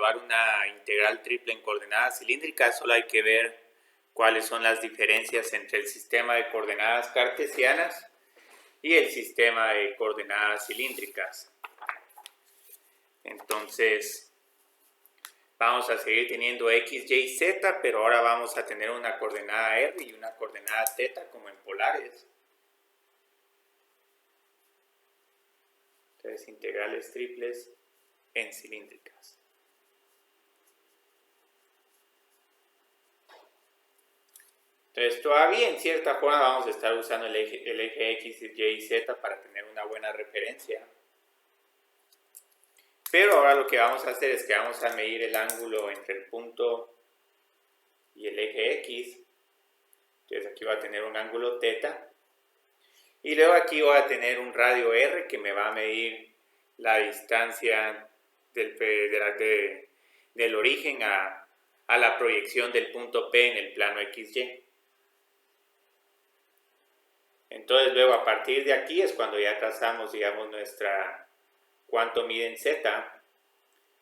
evaluar una integral triple en coordenadas cilíndricas, solo hay que ver cuáles son las diferencias entre el sistema de coordenadas cartesianas y el sistema de coordenadas cilíndricas. Entonces, vamos a seguir teniendo x, y, z, pero ahora vamos a tener una coordenada r y una coordenada θ como en polares. Entonces, integrales triples en cilíndricas. Entonces, todavía en cierta forma vamos a estar usando el eje x, y, y, z para tener una buena referencia. Pero ahora lo que vamos a hacer es que vamos a medir el ángulo entre el punto y el eje x. Entonces aquí va a tener un ángulo θ. Y luego aquí voy a tener un radio r que me va a medir la distancia del origen a la proyección del punto P en el plano XY. Entonces luego a partir de aquí es cuando ya trazamos, digamos, cuánto mide en Z.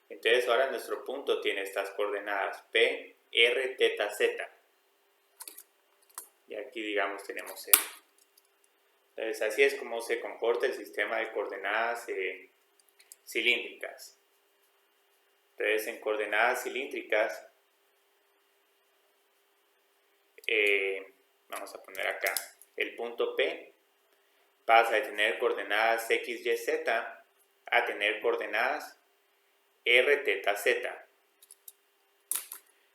Entonces ahora nuestro punto tiene estas coordenadas P, R, θ, Z. Y aquí, digamos, tenemos Z. Entonces así es como se comporta el sistema de coordenadas cilíndricas. Entonces en coordenadas cilíndricas, vamos a poner acá, el punto P pasa de tener coordenadas x, y, z a tener coordenadas r, θ, z.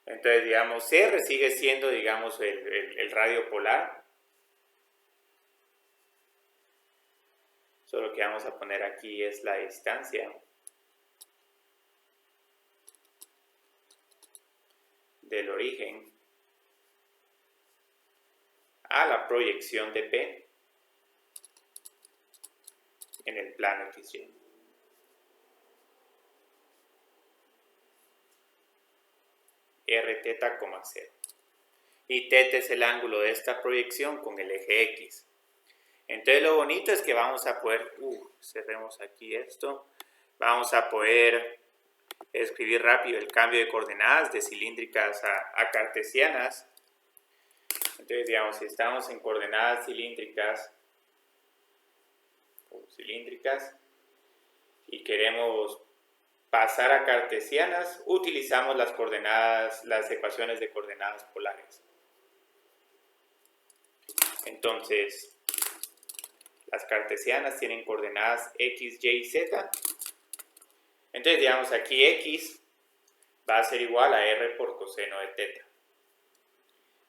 Entonces, digamos, R sigue siendo, digamos, el radio polar. Solo que vamos a poner aquí es la distancia del origen a la proyección de P en el plano XY. Rθ, 0. Y θ es el ángulo de esta proyección con el eje X. Entonces lo bonito es que vamos a poder, cerremos aquí esto, vamos a poder escribir rápido el cambio de coordenadas de cilíndricas a cartesianas. Entonces, digamos, si estamos en coordenadas cilíndricas y queremos pasar a cartesianas, utilizamos las ecuaciones de coordenadas polares. Entonces, las cartesianas tienen coordenadas x, y, z. Entonces, digamos, aquí x va a ser igual a r por coseno de θ.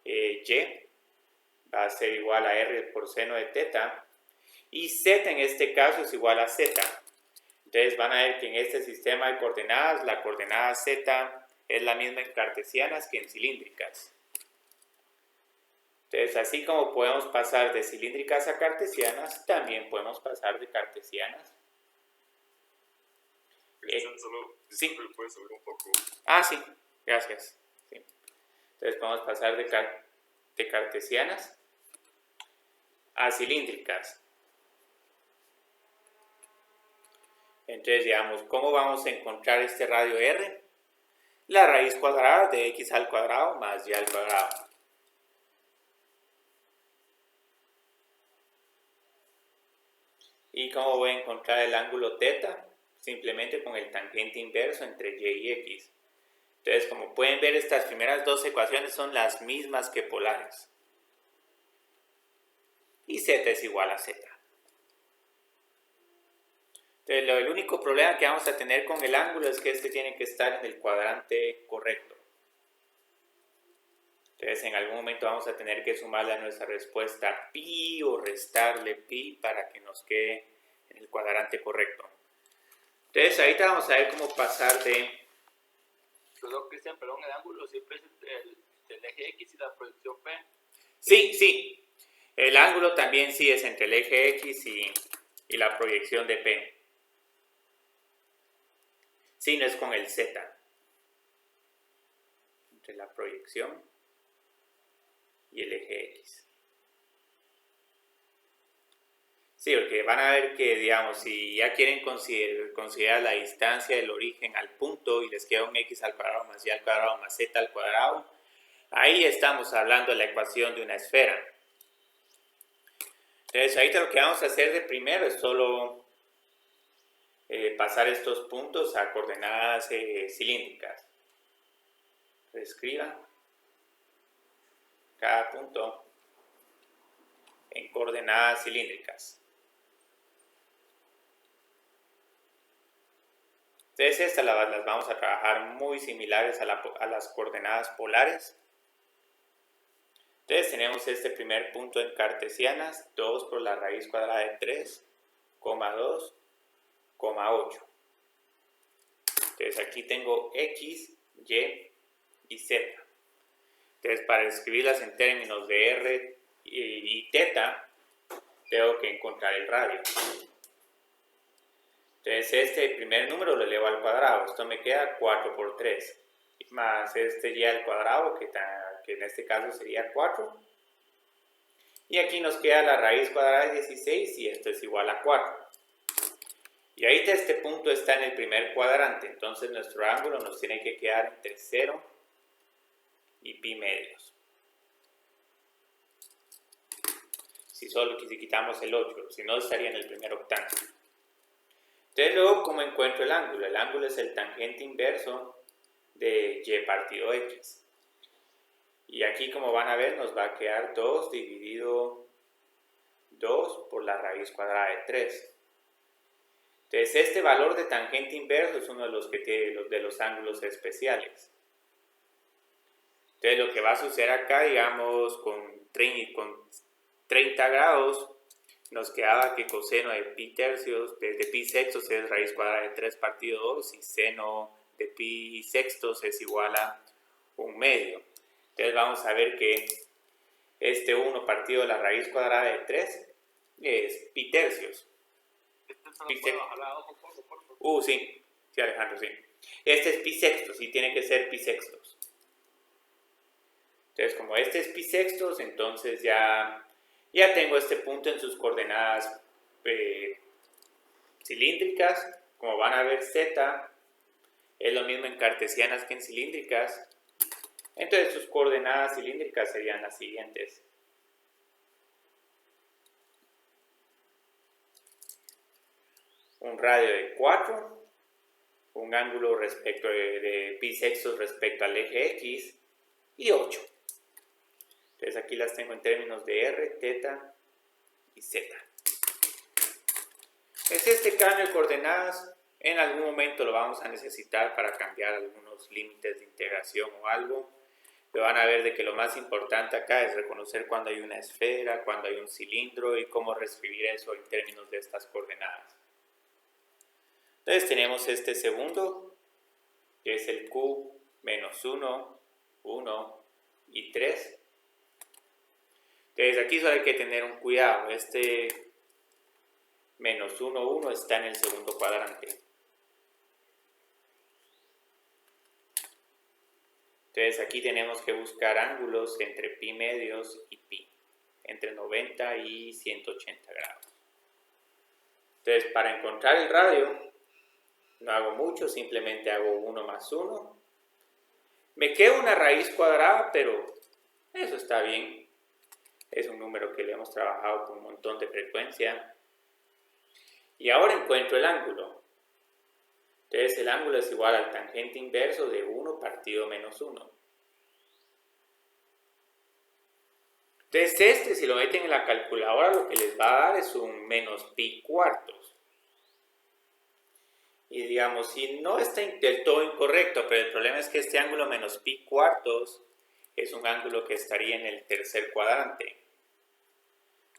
Y va a ser igual a r por seno de θ. Y z en este caso es igual a z. Entonces van a ver que en este sistema de coordenadas, la coordenada z es la misma en cartesianas que en cilíndricas. Entonces, así como podemos pasar de cilíndricas a cartesianas, también podemos pasar de cartesianas. Sí. ¿Puedes subir un poco? Sí, gracias. Sí. Entonces, podemos pasar de cartesianas a cilíndricas. Entonces, digamos, ¿cómo vamos a encontrar este radio R? La raíz cuadrada de x al cuadrado más y al cuadrado. ¿Y cómo voy a encontrar el ángulo θ? Simplemente con el tangente inverso entre y y x. Entonces, como pueden ver, estas primeras dos ecuaciones son las mismas que polares. Y z es igual a z. Entonces, el único problema que vamos a tener con el ángulo es que este tiene que estar en el cuadrante correcto. Entonces, en algún momento vamos a tener que sumarle a nuestra respuesta pi o restarle pi para que nos quede en el cuadrante correcto. Entonces, ahorita vamos a ver cómo pasar de... Cristian, el ángulo siempre es del eje X y la proyección P. Sí. El ángulo también sí es entre el eje X y la proyección de P. Sí, no es con el Z. Entre la proyección y el eje X. Sí, porque van a ver que, digamos, si ya quieren considerar la distancia del origen al punto y les queda un x al cuadrado más y al cuadrado más z al cuadrado, ahí estamos hablando de la ecuación de una esfera. Entonces, ahorita lo que vamos a hacer de primero es solo pasar estos puntos a coordenadas cilíndricas. Escriban cada punto en coordenadas cilíndricas. Entonces estas las vamos a trabajar muy similares a las coordenadas polares. Entonces tenemos este primer punto en cartesianas, 2 por la raíz cuadrada de 3, 2, 8. Entonces aquí tengo x, y y z. Entonces para escribirlas en términos de r y θ, tengo que encontrar el radio. Entonces este primer número lo elevo al cuadrado. Esto me queda 4 por 3. Más este y al cuadrado, que en este caso sería 4. Y aquí nos queda la raíz cuadrada de 16 y esto es igual a 4. Y ahorita este punto está en el primer cuadrante. Entonces nuestro ángulo nos tiene que quedar entre 0 y pi medios. Si quitamos el 8, si no estaría en el primer octante. Entonces luego, ¿cómo encuentro el ángulo? El ángulo es el tangente inverso de y partido x. Y aquí, como van a ver, nos va a quedar 2 dividido 2 por la raíz cuadrada de 3. Entonces este valor de tangente inverso es uno de los que tiene de los ángulos especiales. Entonces lo que va a suceder acá, digamos, con 30 grados, nos quedaba que coseno de pi tercios, de pi sextos es raíz cuadrada de 3 partido 2 y seno de pi sextos es igual a 1 medio. Entonces vamos a ver que este 1 partido de la raíz cuadrada de 3 es pi tercios. Sí, Alejandro, sí. Este es pi sextos y tiene que ser pi sextos. Entonces, como este es pi sextos, entonces ya tengo este punto en sus coordenadas cilíndricas. Como van a ver, z es lo mismo en cartesianas que en cilíndricas. Entonces, sus coordenadas cilíndricas serían las siguientes. Un radio de 4, un ángulo respecto de pi sextos respecto al eje x y 8. Entonces aquí las tengo en términos de r, θ y z. Es este cambio de coordenadas, en algún momento lo vamos a necesitar para cambiar algunos límites de integración o algo. Pero van a ver de que lo más importante acá es reconocer cuando hay una esfera, cuando hay un cilindro y cómo reescribir eso en términos de estas coordenadas. Entonces tenemos este segundo, que es el q menos 1, 1 y 3. Entonces aquí solo hay que tener un cuidado. Este menos 1, 1 está en el segundo cuadrante. Entonces aquí tenemos que buscar ángulos entre pi medios y pi, entre 90 y 180 grados. Entonces para encontrar el radio, no hago mucho, simplemente hago 1 más 1. Me queda una raíz cuadrada, pero eso está bien. Es un número que le hemos trabajado con un montón de frecuencia. Y ahora encuentro el ángulo. Entonces el ángulo es igual al tangente inverso de 1 partido menos 1. Entonces si lo meten en la calculadora, lo que les va a dar es un menos pi cuartos. Y digamos, si no está del todo incorrecto, pero el problema es que este ángulo menos pi cuartos es un ángulo que estaría en el tercer cuadrante.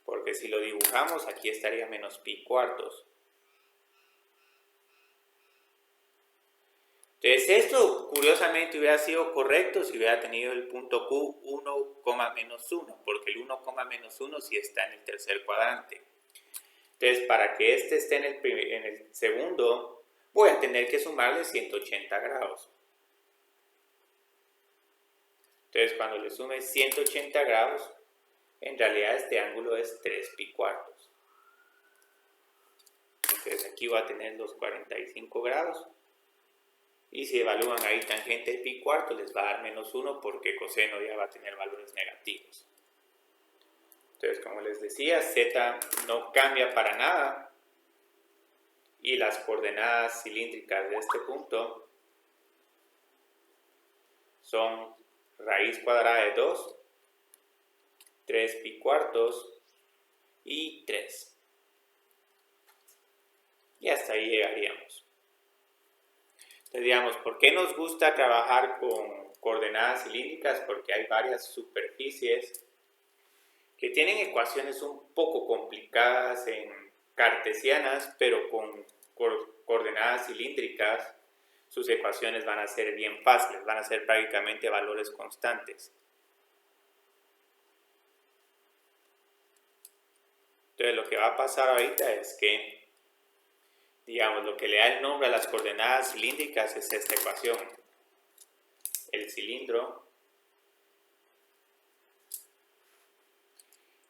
Porque si lo dibujamos, aquí estaría menos pi cuartos. Entonces esto curiosamente hubiera sido correcto si hubiera tenido el punto Q 1, menos 1, porque el 1, menos 1 sí está en el tercer cuadrante. Entonces para que este esté en el segundo, voy a tener que sumarle 180 grados. Entonces cuando le sume 180 grados, en realidad este ángulo es 3 pi cuartos. Entonces aquí va a tener los 45 grados. Y si evalúan ahí tangente de pi cuarto, les va a dar -1 porque coseno ya va a tener valores negativos. Entonces, como les decía, z no cambia para nada. Y las coordenadas cilíndricas de este punto son raíz cuadrada de 2, 3 pi cuartos y 3. Y hasta ahí llegaríamos. Entonces, digamos, ¿por qué nos gusta trabajar con coordenadas cilíndricas? Porque hay varias superficies que tienen ecuaciones un poco complicadas en cartesianas, pero con coordenadas cilíndricas sus ecuaciones van a ser bien fáciles, van a ser prácticamente valores constantes. Entonces lo que va a pasar ahorita es que, digamos, lo que le da el nombre a las coordenadas cilíndricas es esta ecuación. El cilindro,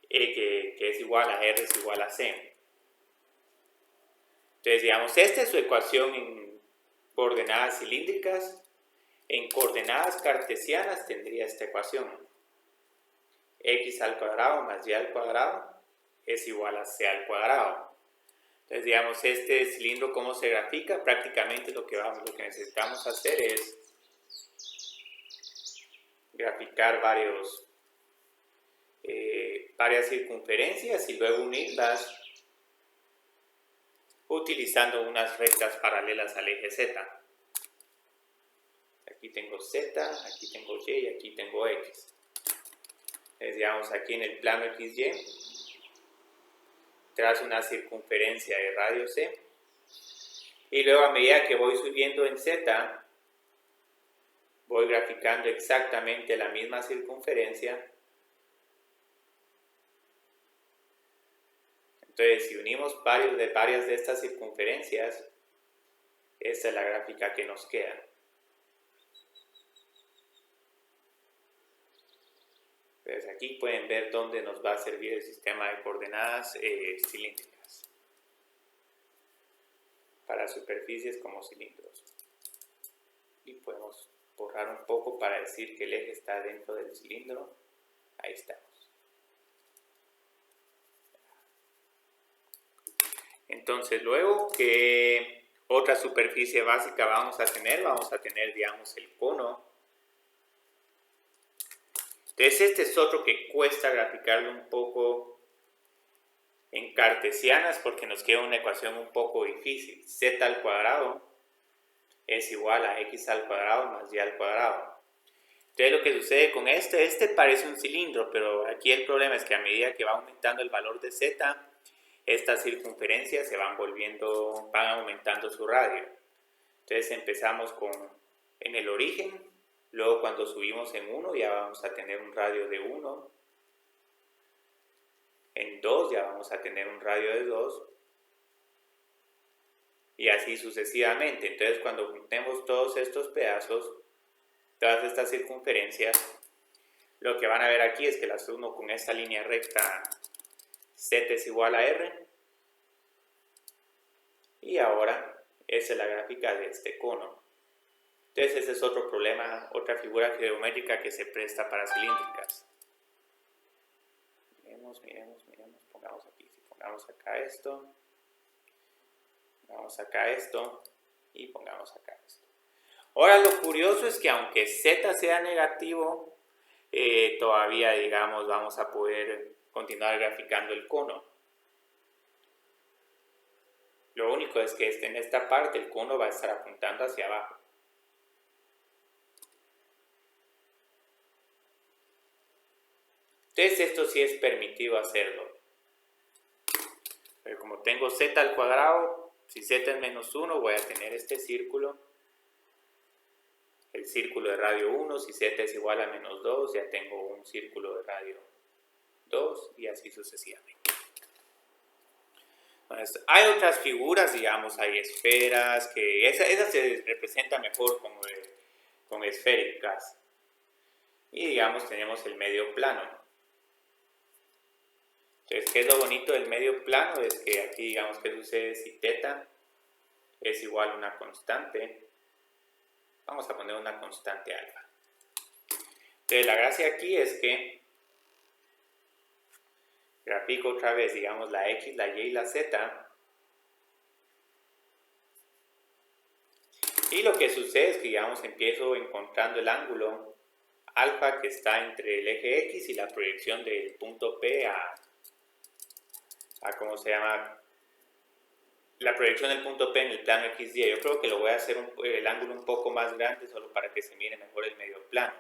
que es igual a R es igual a C. Entonces, digamos, esta es su ecuación en coordenadas cilíndricas. En coordenadas cartesianas tendría esta ecuación. X al cuadrado más Y al cuadrado es igual a C al cuadrado. Entonces, digamos, este cilindro, ¿cómo se grafica? Prácticamente lo que necesitamos hacer es graficar varias circunferencias y luego unirlas utilizando unas rectas paralelas al eje Z. Aquí tengo Z, aquí tengo Y y aquí tengo X. Entonces, digamos, aquí en el plano XY trazo una circunferencia de radio C y luego a medida que voy subiendo en Z voy graficando exactamente la misma circunferencia. Entonces, si unimos varias de estas circunferencias, esta es la gráfica que nos queda. Entonces, aquí pueden ver dónde nos va a servir el sistema de coordenadas cilíndricas para superficies como cilindros. Y podemos borrar un poco para decir que el eje está dentro del cilindro. Ahí estamos. Entonces, luego, ¿qué otra superficie básica vamos a tener? Vamos a tener, digamos, el cono. Entonces, este es otro que cuesta graficarlo un poco en cartesianas porque nos queda una ecuación un poco difícil. Z al cuadrado es igual a X al cuadrado más Y al cuadrado. Entonces, lo que sucede con este parece un cilindro, pero aquí el problema es que a medida que va aumentando el valor de Z, estas circunferencias se van aumentando su radio. Entonces empezamos en el origen, luego cuando subimos en 1 ya vamos a tener un radio de 1, en 2 ya vamos a tener un radio de 2, y así sucesivamente. Entonces cuando juntemos todos estos pedazos, todas estas circunferencias, lo que van a ver aquí es que las uno con esta línea recta Z es igual a R. Y ahora, esa es la gráfica de este cono. Entonces, ese es otro problema, otra figura geométrica que se presta para cilíndricas. Miremos, pongamos aquí, pongamos acá esto, pongamos acá esto y pongamos acá esto. Ahora, lo curioso es que aunque Z sea negativo, todavía, digamos, vamos a poder continuar graficando el cono. Lo único es que en esta parte el cono va a estar apuntando hacia abajo. Entonces esto sí es permitido hacerlo. Pero como tengo Z al cuadrado, si Z es menos 1 voy a tener este círculo. El círculo de radio 1, si Z es igual a menos 2, ya tengo un círculo de radio 2 y así sucesivamente. Entonces, hay otras figuras, digamos, hay esferas, que esa se representa mejor con esféricas. Y digamos, tenemos el medio plano. Entonces, ¿qué es lo bonito del medio plano? Es que aquí, digamos, ¿qué sucede si θ es igual a una constante? Vamos a poner una constante alfa. Entonces, la gracia aquí es que grafico otra vez, digamos, la x, la y y la z. Y lo que sucede es que, digamos, empiezo encontrando el ángulo alfa que está entre el eje X y la proyección del punto P a ¿cómo se llama? La proyección del punto P en el plano XY. Yo creo que lo voy a hacer el ángulo un poco más grande solo para que se mire mejor el medio plano.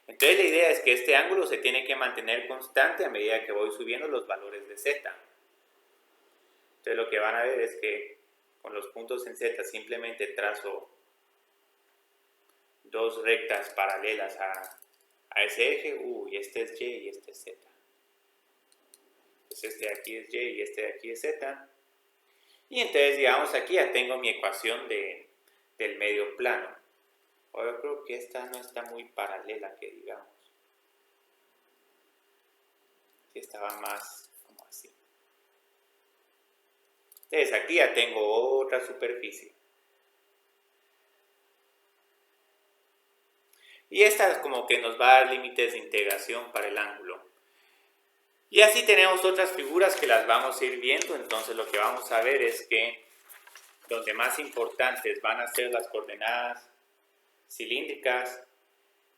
Entonces la idea es que este ángulo se tiene que mantener constante a medida que voy subiendo los valores de Z. Entonces lo que van a ver es que con los puntos en Z simplemente trazo dos rectas paralelas a ese eje. Y este es Y y este es Z. Entonces este de aquí es Y y este de aquí es Z. Y entonces, digamos, aquí ya tengo mi ecuación del medio plano. Yo creo que esta no está muy paralela, que digamos. Esta va más como así. Entonces, aquí ya tengo otra superficie. Y esta como que nos va a dar límites de integración para el ángulo. Y así tenemos otras figuras que las vamos a ir viendo. Entonces, lo que vamos a ver es que donde más importantes van a ser las coordenadas cilíndricas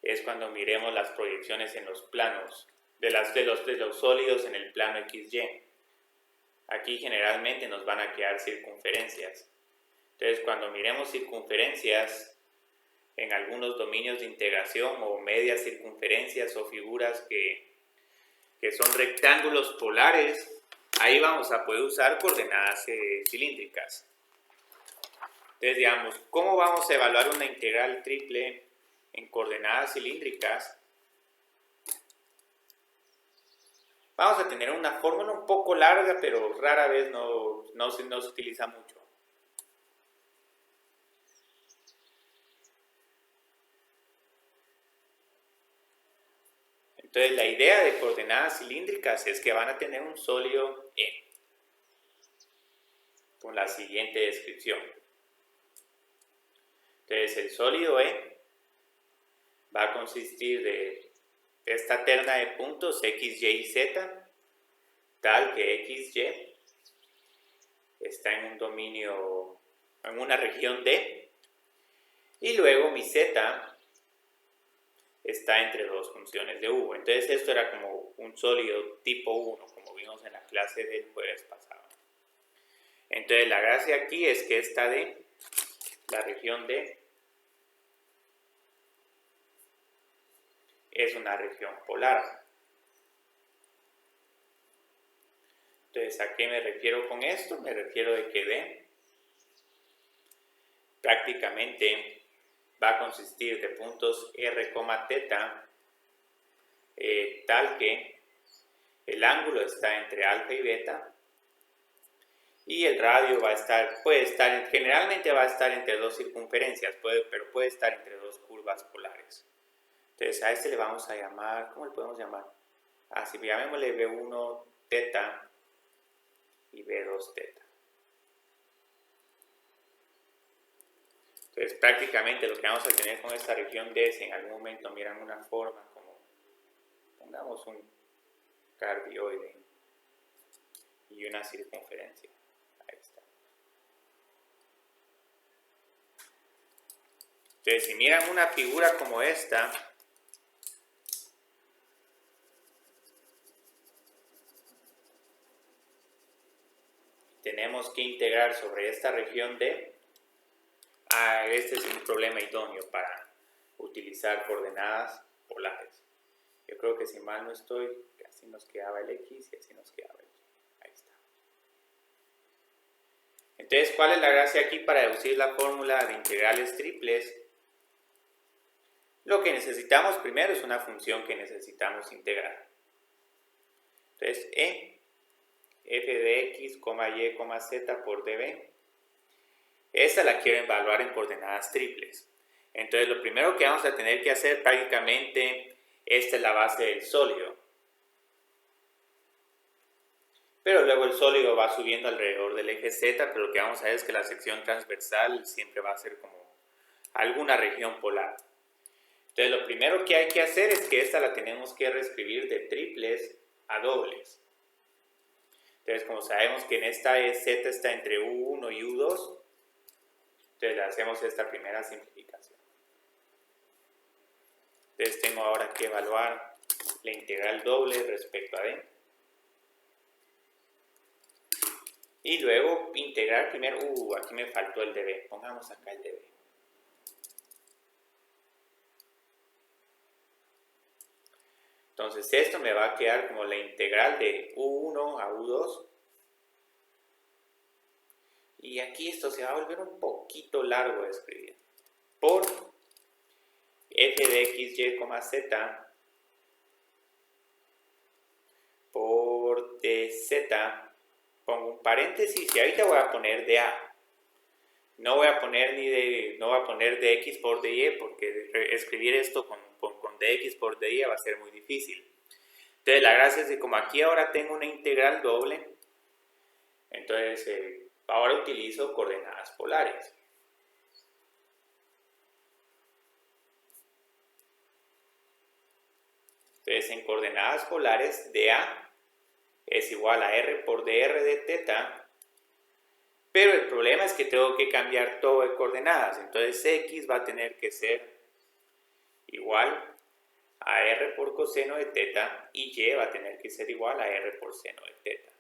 es cuando miremos las proyecciones en los planos de los sólidos en el plano XY. Aquí generalmente nos van a quedar circunferencias. Entonces, cuando miremos circunferencias en algunos dominios de integración o medias circunferencias o figuras que son rectángulos polares, ahí vamos a poder usar coordenadas cilíndricas. Entonces, digamos, ¿cómo vamos a evaluar una integral triple en coordenadas cilíndricas? Vamos a tener una fórmula un poco larga, pero rara vez no se utiliza mucho. Entonces, la idea de coordenadas cilíndricas es que van a tener un sólido E, con la siguiente descripción. Entonces, el sólido E va a consistir de esta terna de puntos X, Y y Z, tal que X, Y está en un dominio, en una región D, y luego mi Z está entre dos funciones de U. Entonces esto era como un sólido tipo 1, como vimos en la clase del jueves pasado. Entonces la gracia aquí es que esta D, la región D, es una región polar. Entonces, ¿a qué me refiero con esto? Me refiero de que D prácticamente va a consistir de puntos R, θ, tal que el ángulo está entre alfa y beta y el radio generalmente va a estar entre dos circunferencias, pero puede estar entre dos curvas polares. Entonces a este le vamos a llamar, ¿cómo le podemos llamar? Así, llamémosle B1 θ y B2 θ. Entonces prácticamente lo que vamos a tener con esta región D es en algún momento miran una forma como, pongamos un cardioide y una circunferencia. Ahí está. Entonces si miran una figura como esta, tenemos que integrar sobre esta región D. Este es un problema idóneo para utilizar coordenadas polares. Yo creo que si mal no estoy, así nos quedaba el X y así nos quedaba el Y. Ahí está. Entonces, ¿cuál es la gracia aquí para deducir la fórmula de integrales triples? Lo que necesitamos primero es una función que necesitamos integrar. Entonces, f de x, y, z por db. Esta la quiero evaluar en coordenadas triples. Entonces, lo primero que vamos a tener que hacer prácticamente, esta es la base del sólido. Pero luego el sólido va subiendo alrededor del eje Z, pero lo que vamos a ver es que la sección transversal siempre va a ser como alguna región polar. Entonces lo primero que hay que hacer es que esta la tenemos que reescribir de triples a dobles. Entonces como sabemos que en esta Z está entre U1 y U2, entonces le hacemos esta primera simplificación. Entonces tengo ahora que evaluar la integral doble respecto a D. Y luego integrar primero, aquí me faltó el dB, pongamos acá el dB. Entonces esto me va a quedar como la integral de U1 a U2. Y aquí esto se va a volver un poquito largo de escribir. Por f de x, y, z por dz, pongo un paréntesis y ahorita voy a poner dA. No voy a poner dx por dy porque escribir esto con dx por dy va a ser muy difícil. Entonces la gracia es que como aquí ahora tengo una integral doble, entonces ahora utilizo coordenadas polares. Entonces en coordenadas polares dA es igual a r por dr de θ. Pero el problema es que tengo que cambiar todo de coordenadas. Entonces x va a tener que ser igual a r por coseno de θ y y va a tener que ser igual a r por seno de θ.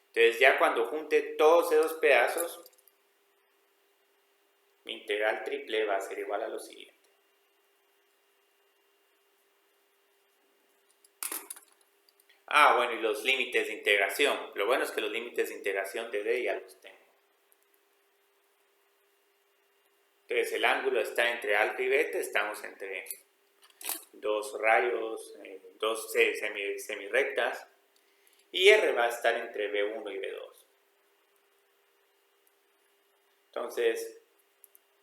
Entonces ya cuando junte todos esos pedazos, mi integral triple va a ser igual a lo siguiente. Bueno, y los límites de integración. Lo bueno es que los límites de integración de D ya los tengo. Entonces el ángulo está entre alfa y beta, estamos entre dos rayos, dos semirectas, y R va a estar entre B1 y B2. Entonces,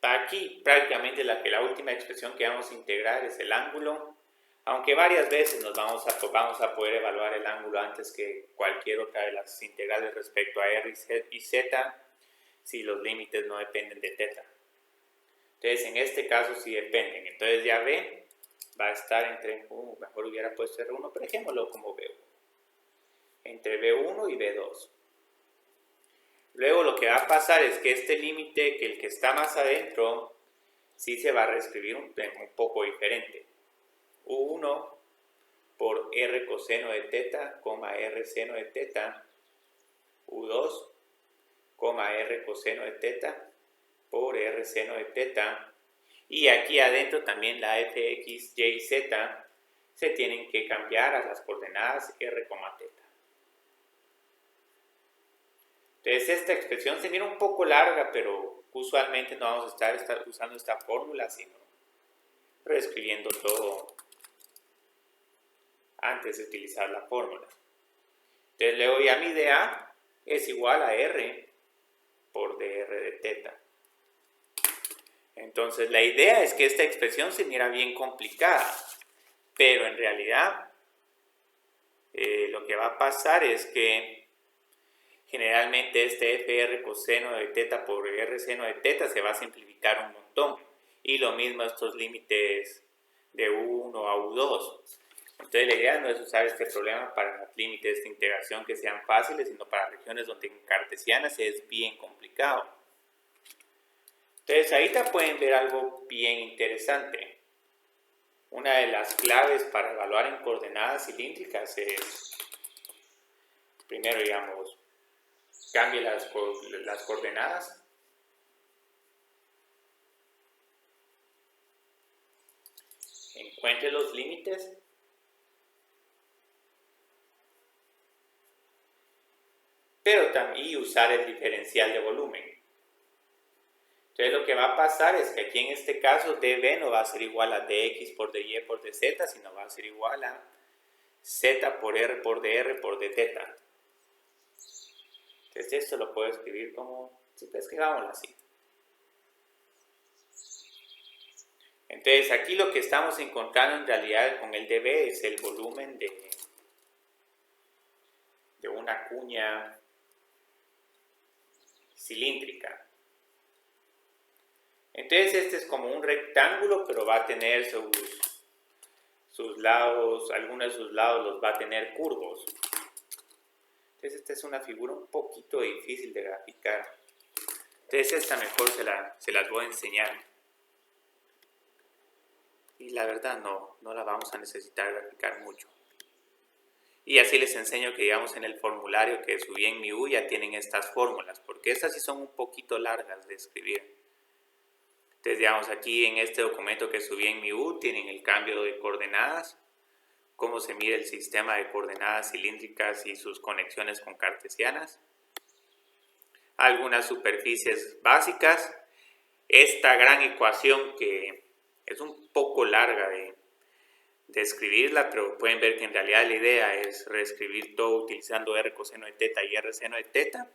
aquí prácticamente la última expresión que vamos a integrar es el ángulo, aunque varias veces vamos a poder evaluar el ángulo antes que cualquier otra de las integrales respecto a R y Z, si los límites no dependen de θ. Entonces, en este caso sí dependen. Entonces ya B va a estar entre, mejor hubiera puesto R1, pero dejémoslo como B1. Entre B1 y B2. Luego lo que va a pasar es que este límite, que el que está más adentro, sí se va a reescribir un poco diferente. U1 por R coseno de θ, R seno de θ. U2, R coseno de θ por R seno de θ. Y aquí adentro también la fx, y, z se tienen que cambiar a las coordenadas r, θ. Entonces esta expresión se mira un poco larga, pero usualmente no vamos a estar usando esta fórmula, sino reescribiendo todo antes de utilizar la fórmula. Entonces le doy a mi dA es igual a r por dr de θ. Entonces la idea es que esta expresión se mira bien complicada, pero en realidad lo que va a pasar es que generalmente este fr coseno de θ por r seno de θ se va a simplificar un montón, y lo mismo estos límites de U1 a U2. Entonces la idea no es usar este problema para límites de integración que sean fáciles, sino para regiones donde en cartesianas es bien complicado. Entonces ahorita pueden ver algo bien interesante. Una de las claves para evaluar en coordenadas cilíndricas es, primero digamos, cambie las coordenadas. Encuentre los límites. Pero también usar el diferencial de volumen. Entonces lo que va a pasar es que aquí en este caso dB no va a ser igual a dx por dy por dz, sino va a ser igual a z por r por dr por dθ. Entonces esto lo puedo escribir como, escribámoslo así. Entonces aquí lo que estamos encontrando en realidad con el dB es el volumen de una una cuña cilíndrica. Entonces este es como un rectángulo, pero va a tener sus lados, algunos de sus lados los va a tener curvos. Entonces esta es una figura un poquito difícil de graficar. Entonces esta mejor se las voy a enseñar. Y la verdad no la vamos a necesitar graficar mucho. Y así les enseño que digamos en el formulario que subí en mi U ya tienen estas fórmulas, porque estas sí son un poquito largas de escribir. Entonces digamos aquí en este documento que subí en mi U tienen el cambio de coordenadas, cómo se mide el sistema de coordenadas cilíndricas y sus conexiones con cartesianas, algunas superficies básicas, esta gran ecuación que es un poco larga de escribirla, pero pueden ver que en realidad la idea es reescribir todo utilizando R coseno de teta y R seno de teta.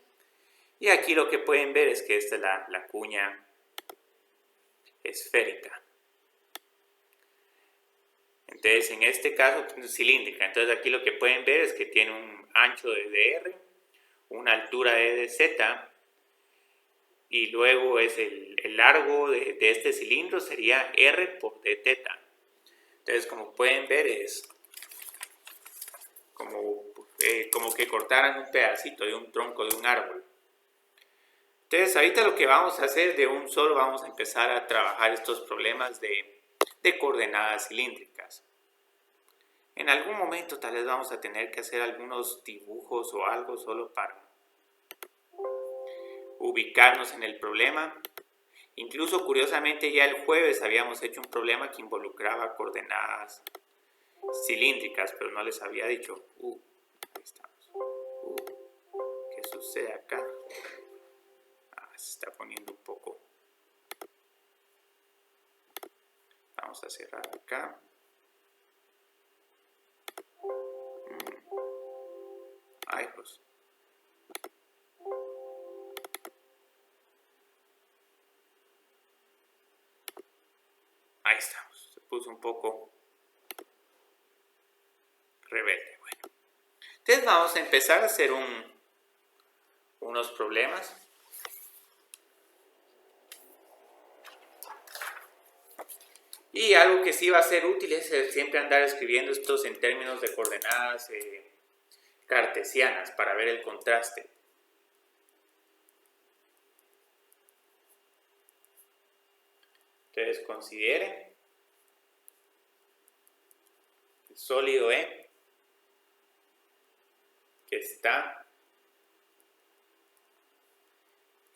Y aquí lo que pueden ver es que esta es la cuña esférica. Entonces en este caso cilíndrica. Entonces aquí lo que pueden ver es que tiene un ancho de dr, una altura de dz, y luego es el largo de este cilindro sería R por d teta. Entonces, como pueden ver, es como que cortaran un pedacito de un tronco de un árbol. Entonces, ahorita lo que vamos a hacer de un solo, vamos a empezar a trabajar estos problemas de coordenadas cilíndricas. En algún momento tal vez vamos a tener que hacer algunos dibujos o algo solo para ubicarnos en el problema. Incluso, curiosamente, ya el jueves habíamos hecho un problema que involucraba coordenadas cilíndricas, pero no les había dicho. Ahí estamos. ¿Qué sucede acá? Se está poniendo un poco. Vamos a cerrar acá. Ay, pues. Ahí estamos. Se puso un poco rebelde. Bueno. Entonces vamos a empezar a hacer unos problemas. Y algo que sí va a ser útil es siempre andar escribiendo estos en términos de coordenadas cartesianas para ver el contraste. Entonces considere el sólido E que está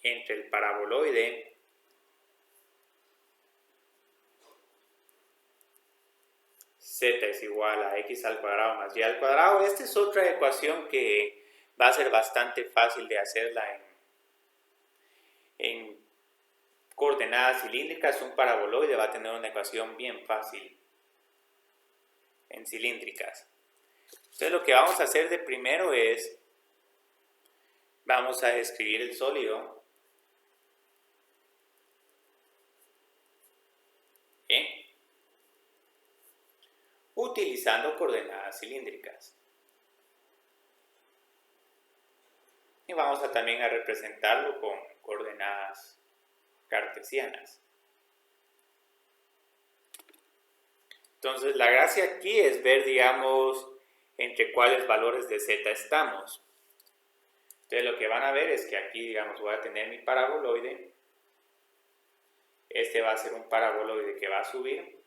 entre el paraboloide z es igual a x al cuadrado más y al cuadrado. Esta es otra ecuación que va a ser bastante fácil de hacerla en coordenadas cilíndricas. Un paraboloide va a tener una ecuación bien fácil en cilíndricas. Entonces lo que vamos a hacer de primero es, vamos a escribir el sólido utilizando coordenadas cilíndricas. Y vamos a también a representarlo con coordenadas cartesianas. Entonces la gracia aquí es ver, digamos, entre cuáles valores de z estamos. Entonces lo que van a ver es que aquí, digamos, voy a tener mi paraboloide. Este va a ser un paraboloide que va a subir.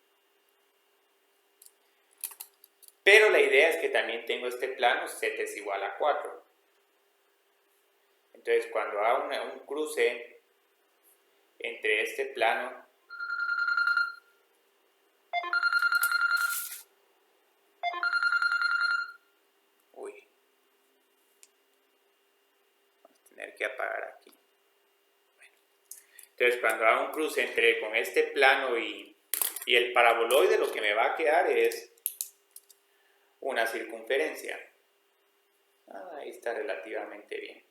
Pero la idea es que también tengo este plano, z es igual a 4. Entonces cuando haga un cruce entre este plano que apagar aquí. Bueno. Entonces cuando haga un cruce con este plano y el paraboloide, lo que me va a quedar es una circunferencia. Ahí está relativamente bien.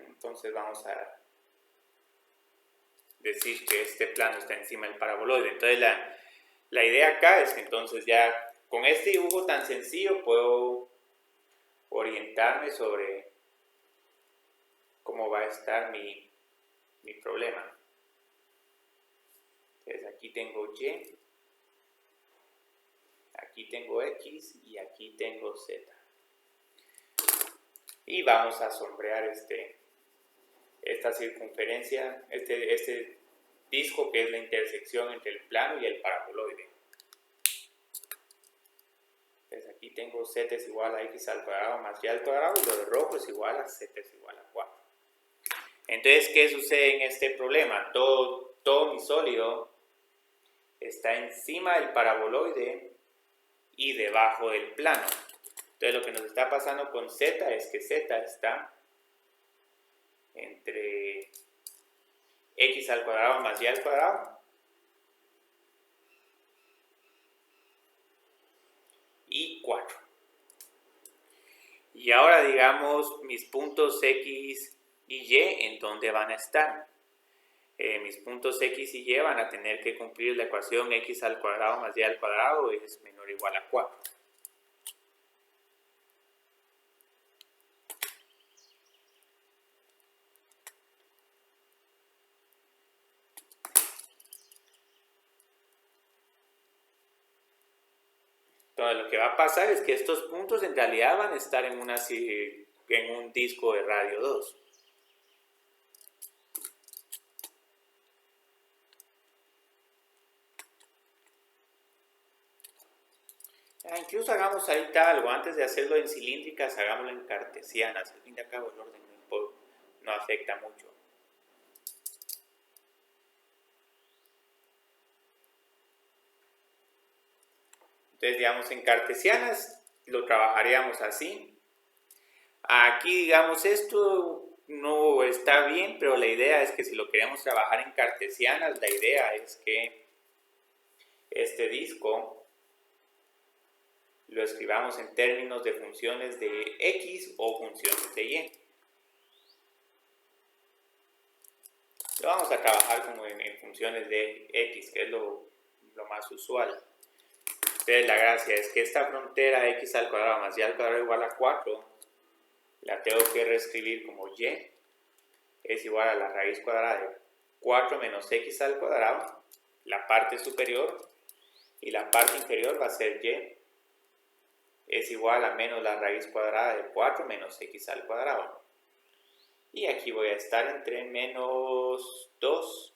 Entonces vamos a decir que este plano está encima del paraboloide. Entonces la idea acá es que entonces ya con este dibujo tan sencillo puedo orientarme sobre cómo va a estar mi problema. Entonces aquí tengo Y, aquí tengo X y aquí tengo Z. Y vamos a sombrear esta circunferencia, este disco que es la intersección entre el plano y el paraboloide. Entonces aquí tengo Z es igual a X al cuadrado más Y al cuadrado y lo de rojo es igual a Z es igual a 4. Entonces, ¿qué sucede en este problema? Todo mi sólido está encima del paraboloide y debajo del plano. Entonces, lo que nos está pasando con Z es que Z está entre X al cuadrado más Y al cuadrado y 4. Y ahora digamos mis puntos X y Y en dónde van a estar. Mis puntos X y Y van a tener que cumplir la ecuación X al cuadrado más Y al cuadrado es menor o igual a 4. Entonces lo que va a pasar es que estos puntos en realidad van a estar en un disco de radio 2. Incluso hagamos ahorita algo, antes de hacerlo en cilíndricas, hagámoslo en cartesianas. Al fin y al cabo el orden no afecta mucho. Entonces, digamos, en cartesianas lo trabajaríamos así. Aquí, digamos, esto no está bien, pero la idea es que si lo queremos trabajar en cartesianas, la idea es que este disco lo escribamos en términos de funciones de X o funciones de Y. Lo vamos a trabajar como en funciones de X, que es lo más usual. Entonces la gracia es que esta frontera X al cuadrado más Y al cuadrado igual a 4, la tengo que reescribir como Y es igual a la raíz cuadrada de 4 menos X al cuadrado, la parte superior, y la parte inferior va a ser Y es igual a menos la raíz cuadrada de 4 menos X al cuadrado. Y aquí voy a estar entre menos 2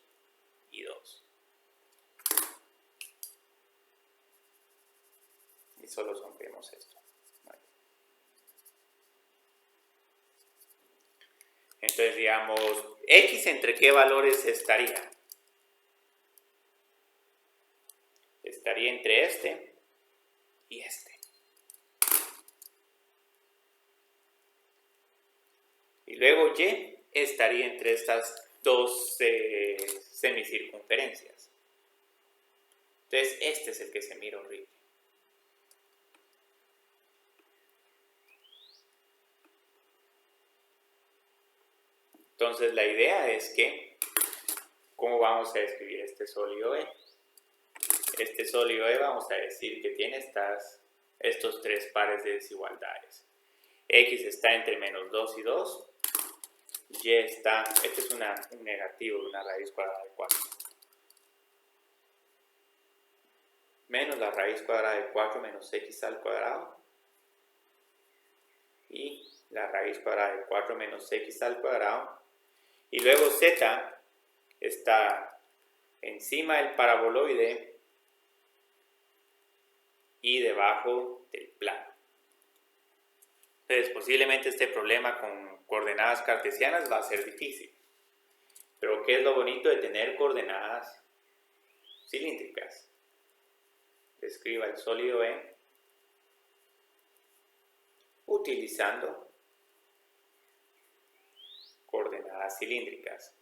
y 2. Y solo sombreemos esto. Entonces, digamos, X entre qué valores estaría. Estaría entre este y este. Y luego Y estaría entre estas dos semicircunferencias. Entonces, este es el que se mira horrible. Entonces, la idea es que, ¿cómo vamos a describir este sólido E? Este sólido E vamos a decir que tiene estos tres pares de desigualdades. X está entre menos 2 y 2. Y está, este es un negativo de una raíz cuadrada de 4. Menos la raíz cuadrada de 4 menos X al cuadrado. Y la raíz cuadrada de 4 menos X al cuadrado. Y luego Z está encima del paraboloide y debajo del plano. Entonces, posiblemente este problema con coordenadas cartesianas va a ser difícil. Pero ¿qué es lo bonito de tener coordenadas cilíndricas? Escriba el sólido E utilizando coordenadas cilíndricas.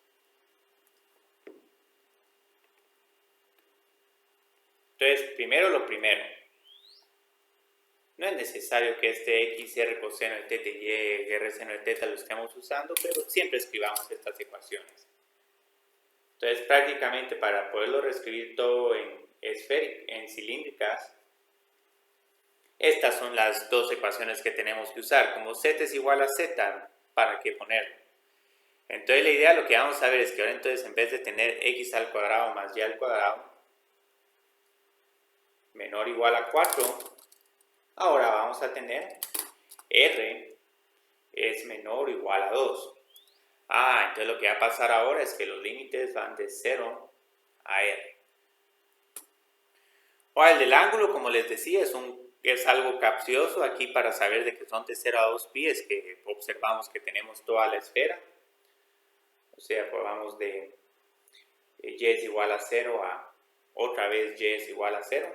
Entonces, primero lo primero. No es necesario que este X, R coseno de teta y R seno de teta lo estemos usando, pero siempre escribamos estas ecuaciones. Entonces, prácticamente para poderlo reescribir todo en cilíndricas, Estas son las dos ecuaciones que tenemos que usar. Como z es igual a z, ¿para qué ponerlo? Entonces la idea, lo que vamos a ver es que ahora entonces en vez de tener x al cuadrado más y al cuadrado menor o igual a 4, ahora vamos a tener r es menor o igual a 2. Entonces lo que va a pasar ahora es que los límites van de 0 a r. Ahora el del ángulo, como les decía, es algo capcioso aquí para saber de que son de 0 a 2 pi, es que observamos que tenemos toda la esfera. O sea, pues vamos de y es igual a 0 a otra vez y es igual a 0.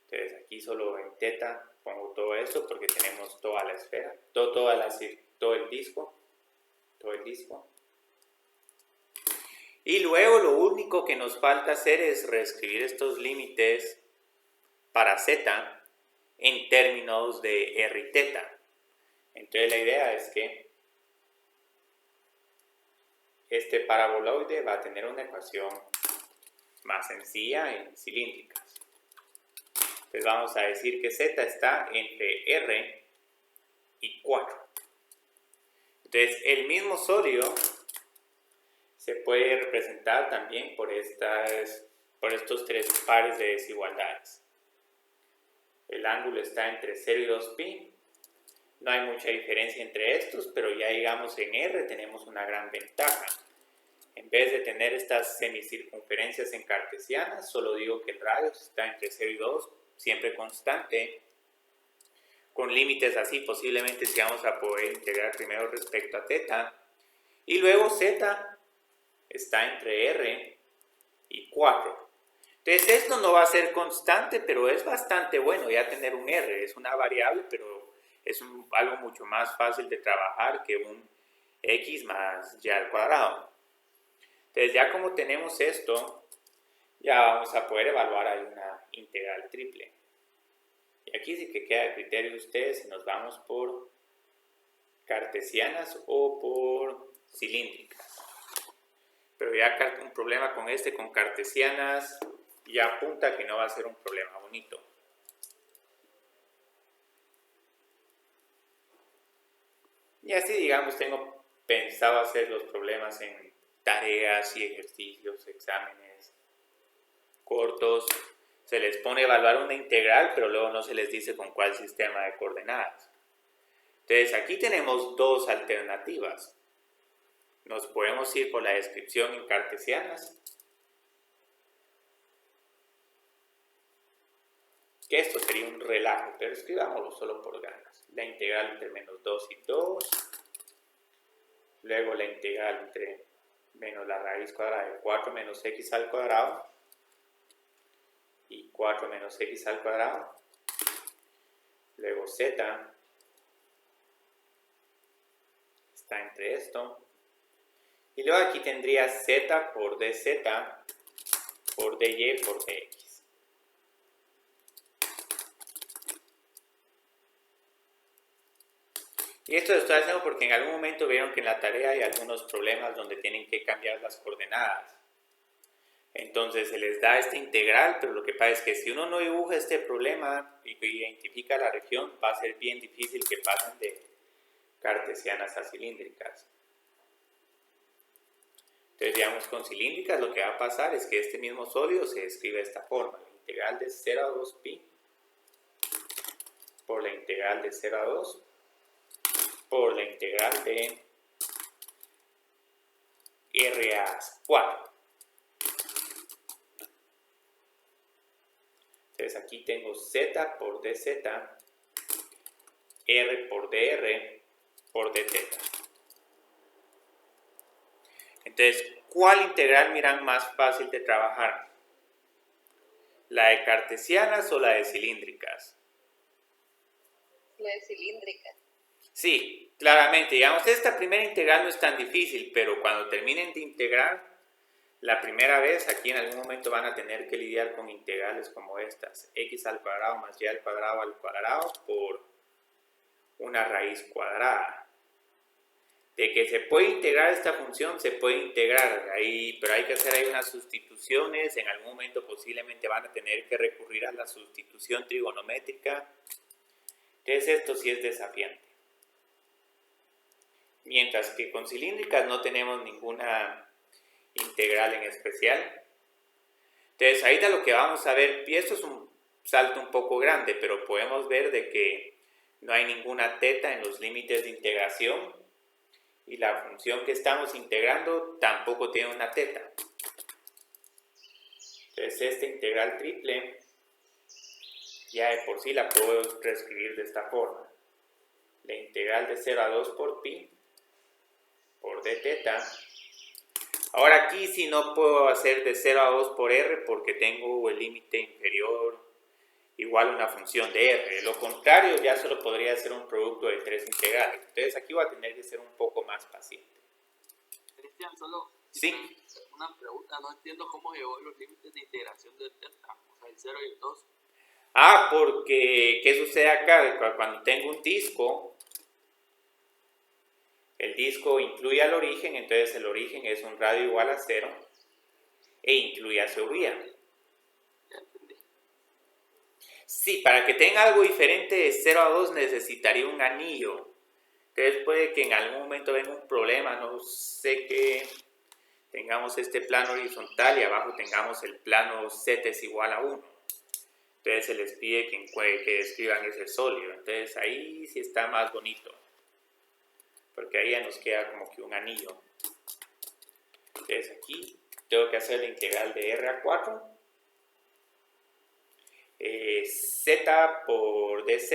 Entonces aquí solo en teta pongo todo esto porque tenemos toda la esfera, todo el disco. Y luego lo único que nos falta hacer es reescribir estos límites para z en términos de r y teta. Entonces la idea es que este paraboloide va a tener una ecuación más sencilla en cilíndricas. Entonces vamos a decir que z está entre r y 4. Entonces el mismo sólido se puede representar también por estos tres pares de desigualdades. El ángulo está entre 0 y 2 pi. No hay mucha diferencia entre estos, pero ya digamos en R tenemos una gran ventaja. En vez de tener estas semicircunferencias en cartesianas, solo digo que el radio está entre 0 y 2, siempre constante. Con límites así, posiblemente sí vamos a poder integrar primero respecto a teta. Y luego z está entre r y 4. Entonces esto no va a ser constante, pero es bastante bueno ya tener un r. Es una variable, pero es algo mucho más fácil de trabajar que un x más y al cuadrado. Entonces ya como tenemos esto, ya vamos a poder evaluar ahí una integral triple. Y aquí sí que queda a criterio de ustedes si nos vamos por cartesianas o por cilíndricas. Pero ya un problema con cartesianas ya apunta que no va a ser un problema bonito. Y así, digamos, tengo pensado hacer los problemas en tareas y ejercicios, exámenes cortos. Se les pone a evaluar una integral, pero luego no se les dice con cuál sistema de coordenadas. Entonces, aquí tenemos dos alternativas. Nos podemos ir por la descripción en cartesianas, que esto sería un relajo, pero escribámoslo solo por ganas. La integral entre menos 2 y 2, luego la integral entre menos la raíz cuadrada de 4 menos x al cuadrado y 4 menos x al cuadrado, luego z está entre esto, y luego aquí tendría z por dz por dy por dx. Y esto lo estoy haciendo porque en algún momento vieron que en la tarea hay algunos problemas donde tienen que cambiar las coordenadas. Entonces se les da esta integral, pero lo que pasa es que si uno no dibuja este problema y identifica la región, va a ser bien difícil que pasen de cartesianas a cilíndricas. Entonces, digamos, con cilíndricas lo que va a pasar es que este mismo sólido se escribe de esta forma. La integral de 0 a 2 pi por la integral de 0 a 2 por la integral de r a 4. Entonces aquí tengo z por dz, r por dr por dθ. Entonces, ¿cuál integral miran más fácil de trabajar? ¿La de cartesianas o la de cilíndricas? La de cilíndricas. Sí, claramente. Digamos, esta primera integral no es tan difícil, pero cuando terminen de integrar, la primera vez, aquí en algún momento van a tener que lidiar con integrales como estas. X al cuadrado más y al cuadrado por una raíz cuadrada. De que se puede integrar esta función, se puede integrar ahí, pero hay que hacer ahí unas sustituciones. En algún momento posiblemente van a tener que recurrir a la sustitución trigonométrica. Entonces esto sí es desafiante. Mientras que con cilíndricas no tenemos ninguna integral en especial. Entonces ahorita lo que vamos a ver, y esto es un salto un poco grande, pero podemos ver de que no hay ninguna teta en los límites de integración. Y la función que estamos integrando tampoco tiene una teta. Entonces esta integral triple ya de por sí la puedo reescribir de esta forma. La integral de 0 a 2 por pi por d teta. Ahora aquí sí no puedo hacer de 0 a 2 por r porque tengo el límite inferior igual a una función de r. De lo contrario ya solo podría ser un producto de 3 integrales. Entonces aquí voy a tener que ser un poco más paciente. Cristian, solo Sí. una pregunta, no entiendo cómo llegó los límites de integración de teta, o sea, el 0 y el 2. Porque, ¿qué sucede acá? Cuando tengo un disco, el disco incluye al origen, entonces el origen es un radio igual a 0 e incluye a su vía. Ya entendí. Sí, para que tenga algo diferente de 0 a 2 necesitaría un anillo. Entonces puede que en algún momento venga un problema, no sé qué. Tengamos este plano horizontal y abajo tengamos el plano z es igual a 1. Entonces se les pide que escriban ese sólido. Entonces ahí sí está más bonito. Porque ahí ya nos queda como que un anillo. Entonces aquí tengo que hacer la integral de r a 4. Z por dz.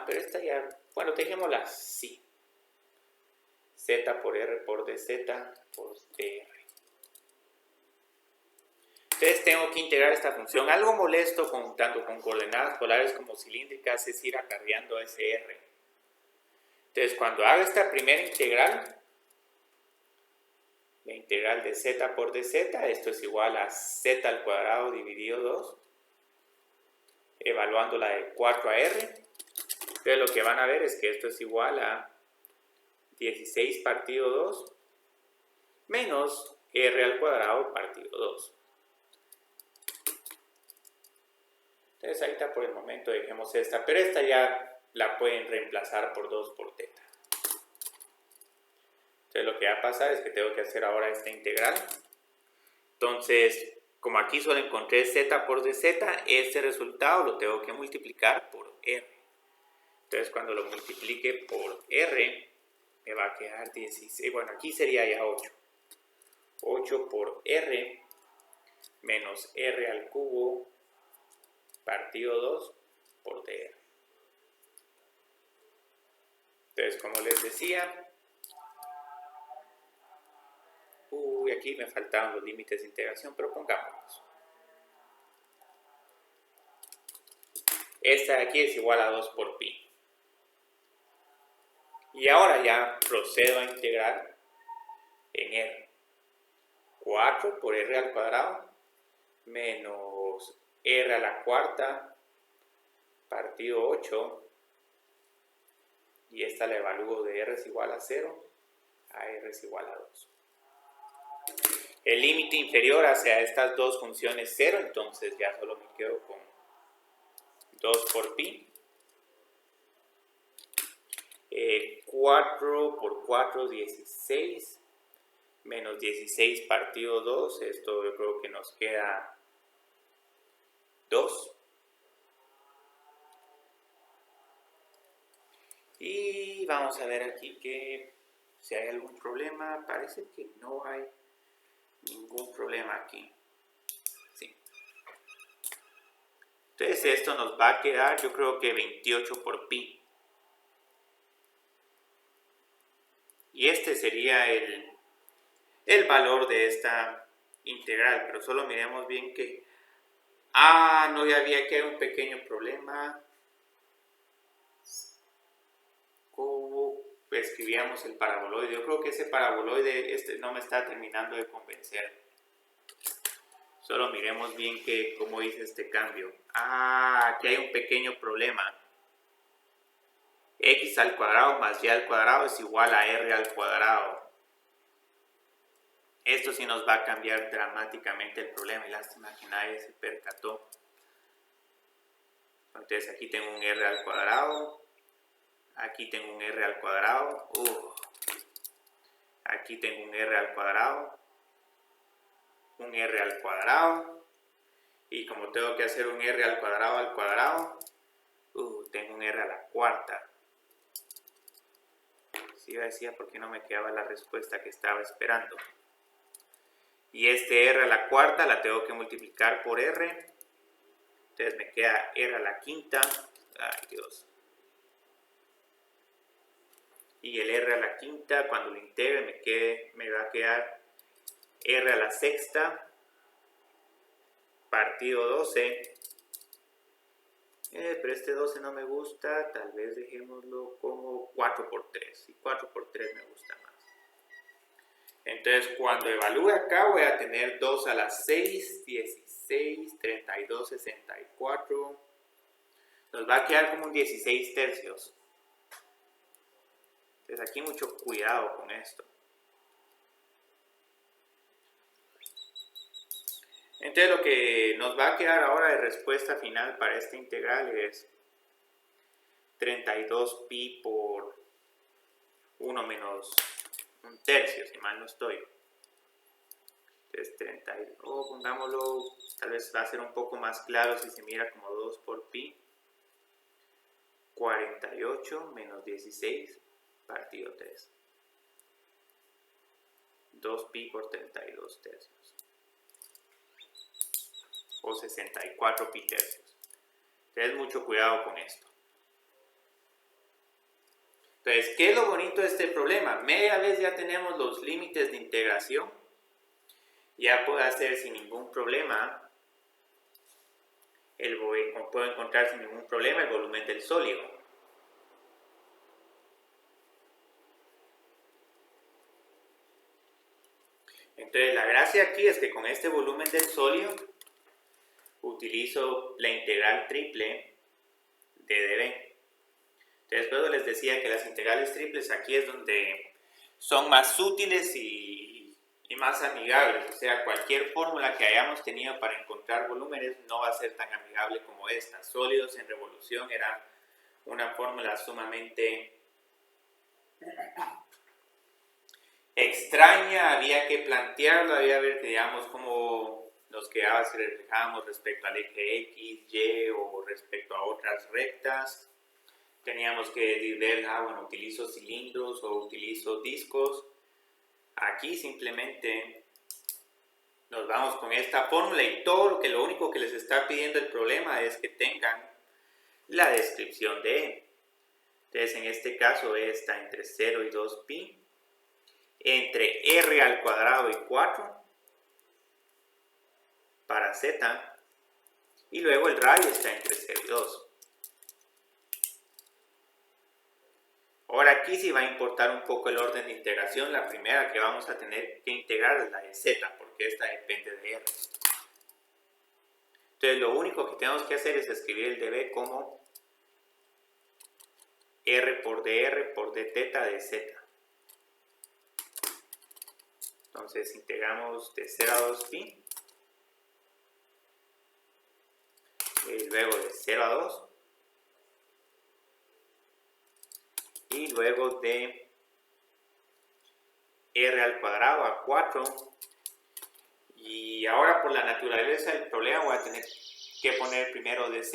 Pero esta ya... Bueno, dejémosla así. Z por r por dz por dr. Entonces tengo que integrar esta función. Algo molesto tanto con coordenadas polares como cilíndricas es ir acarreando ese r. Entonces cuando haga esta primera integral, la integral de z por dz, esto es igual a z al cuadrado dividido 2, evaluándola de 4 a r. Entonces lo que van a ver es que esto es igual a 16 partido 2 menos r al cuadrado partido 2. Entonces ahorita por el momento dejemos esta, pero esta ya la pueden reemplazar por 2 por teta. Entonces lo que va a pasar es que tengo que hacer ahora esta integral. Entonces, como aquí solo encontré z por dz, este resultado lo tengo que multiplicar por r. Entonces cuando lo multiplique por r, me va a quedar 16. Bueno, aquí sería ya 8. 8 por r menos r al cubo partido 2 por dr. Entonces, como les decía, aquí me faltaban los límites de integración, pero pongámoslos. Esta de aquí es igual a 2 por pi. Y ahora ya procedo a integrar en r. 4 por r al cuadrado menos r a la cuarta partido 8. Y esta la evalúo de r es igual a 0 a r es igual a 2. El límite inferior hacia estas dos funciones 0, entonces ya solo me quedo con 2 por pi. 4 por 4, 16. Menos 16 partido 2. Esto yo creo que nos queda 2. Y vamos a ver aquí que si hay algún problema. Parece que no hay ningún problema aquí. Sí. Entonces esto nos va a quedar, yo creo que 28 por pi. Y este sería el valor de esta integral. Pero solo miremos bien que... no, ya había que un pequeño problema. ¿Cómo escribíamos el paraboloide? Yo creo que ese paraboloide no me está terminando de convencer. Solo miremos bien que cómo hice este cambio. Aquí hay un pequeño problema. x al cuadrado más y al cuadrado es igual a r al cuadrado. Esto sí nos va a cambiar dramáticamente el problema y lástima que nadie se percató. Entonces aquí tengo un r al cuadrado, aquí tengo un r al cuadrado, aquí tengo un r al cuadrado, un r al cuadrado, y como tengo que hacer un r al cuadrado, tengo un r a la cuarta. Sí, decía por qué no me quedaba la respuesta que estaba esperando. Y este r a la cuarta la tengo que multiplicar por r. Entonces me queda r a la quinta. Ay, Dios. Y el r a la quinta, cuando lo integre, me va a quedar r a la sexta partido 12. Pero este 12 no me gusta. Tal vez dejémoslo como 4 por 3. Y 4 por 3 me gusta más. Entonces, cuando evalúe acá, voy a tener 2 a la 6, 16, 32, 64. Nos va a quedar como un 16 tercios. Entonces, aquí mucho cuidado con esto. Entonces, lo que nos va a quedar ahora de respuesta final para esta integral es 32pi por 1 menos un tercio, si mal no estoy. Entonces 30, pongámoslo, tal vez va a ser un poco más claro si se mira como 2 por pi. 48 menos 16 partido 3. 2pi por 32 tercios. O 64 pi tercios. Entonces mucho cuidado con esto. Entonces, ¿qué es lo bonito de este problema? Media vez ya tenemos los límites de integración. Ya puedo hacer sin ningún problema, puedo encontrar sin ningún problema el volumen del sólido. Entonces, la gracia aquí es que con este volumen del sólido utilizo la integral triple de dB. Entonces, luego les decía que las integrales triples aquí es donde son más útiles y más amigables. O sea, cualquier fórmula que hayamos tenido para encontrar volúmenes no va a ser tan amigable como esta. Sólidos en revolución era una fórmula sumamente extraña. Había que plantearla, había que ver, digamos, cómo nos quedaba si reflejábamos respecto al eje X, Y o respecto a otras rectas. Teníamos que ver, utilizo cilindros o utilizo discos. Aquí simplemente nos vamos con esta fórmula y lo único que les está pidiendo el problema es que tengan la descripción de E. Entonces, en este caso, está entre 0 y 2pi, entre r al cuadrado y 4 para z, y luego el radio está entre 0 y 2. Ahora aquí sí va a importar un poco el orden de integración. La primera que vamos a tener que integrar es la de z, porque esta depende de r. Entonces lo único que tenemos que hacer es escribir el dB como r por dr por d teta de z. Entonces integramos de 0 a 2pi, y luego de 0 a 2, y luego de r al cuadrado a 4. Y ahora, por la naturaleza del problema, voy a tener que poner primero dz,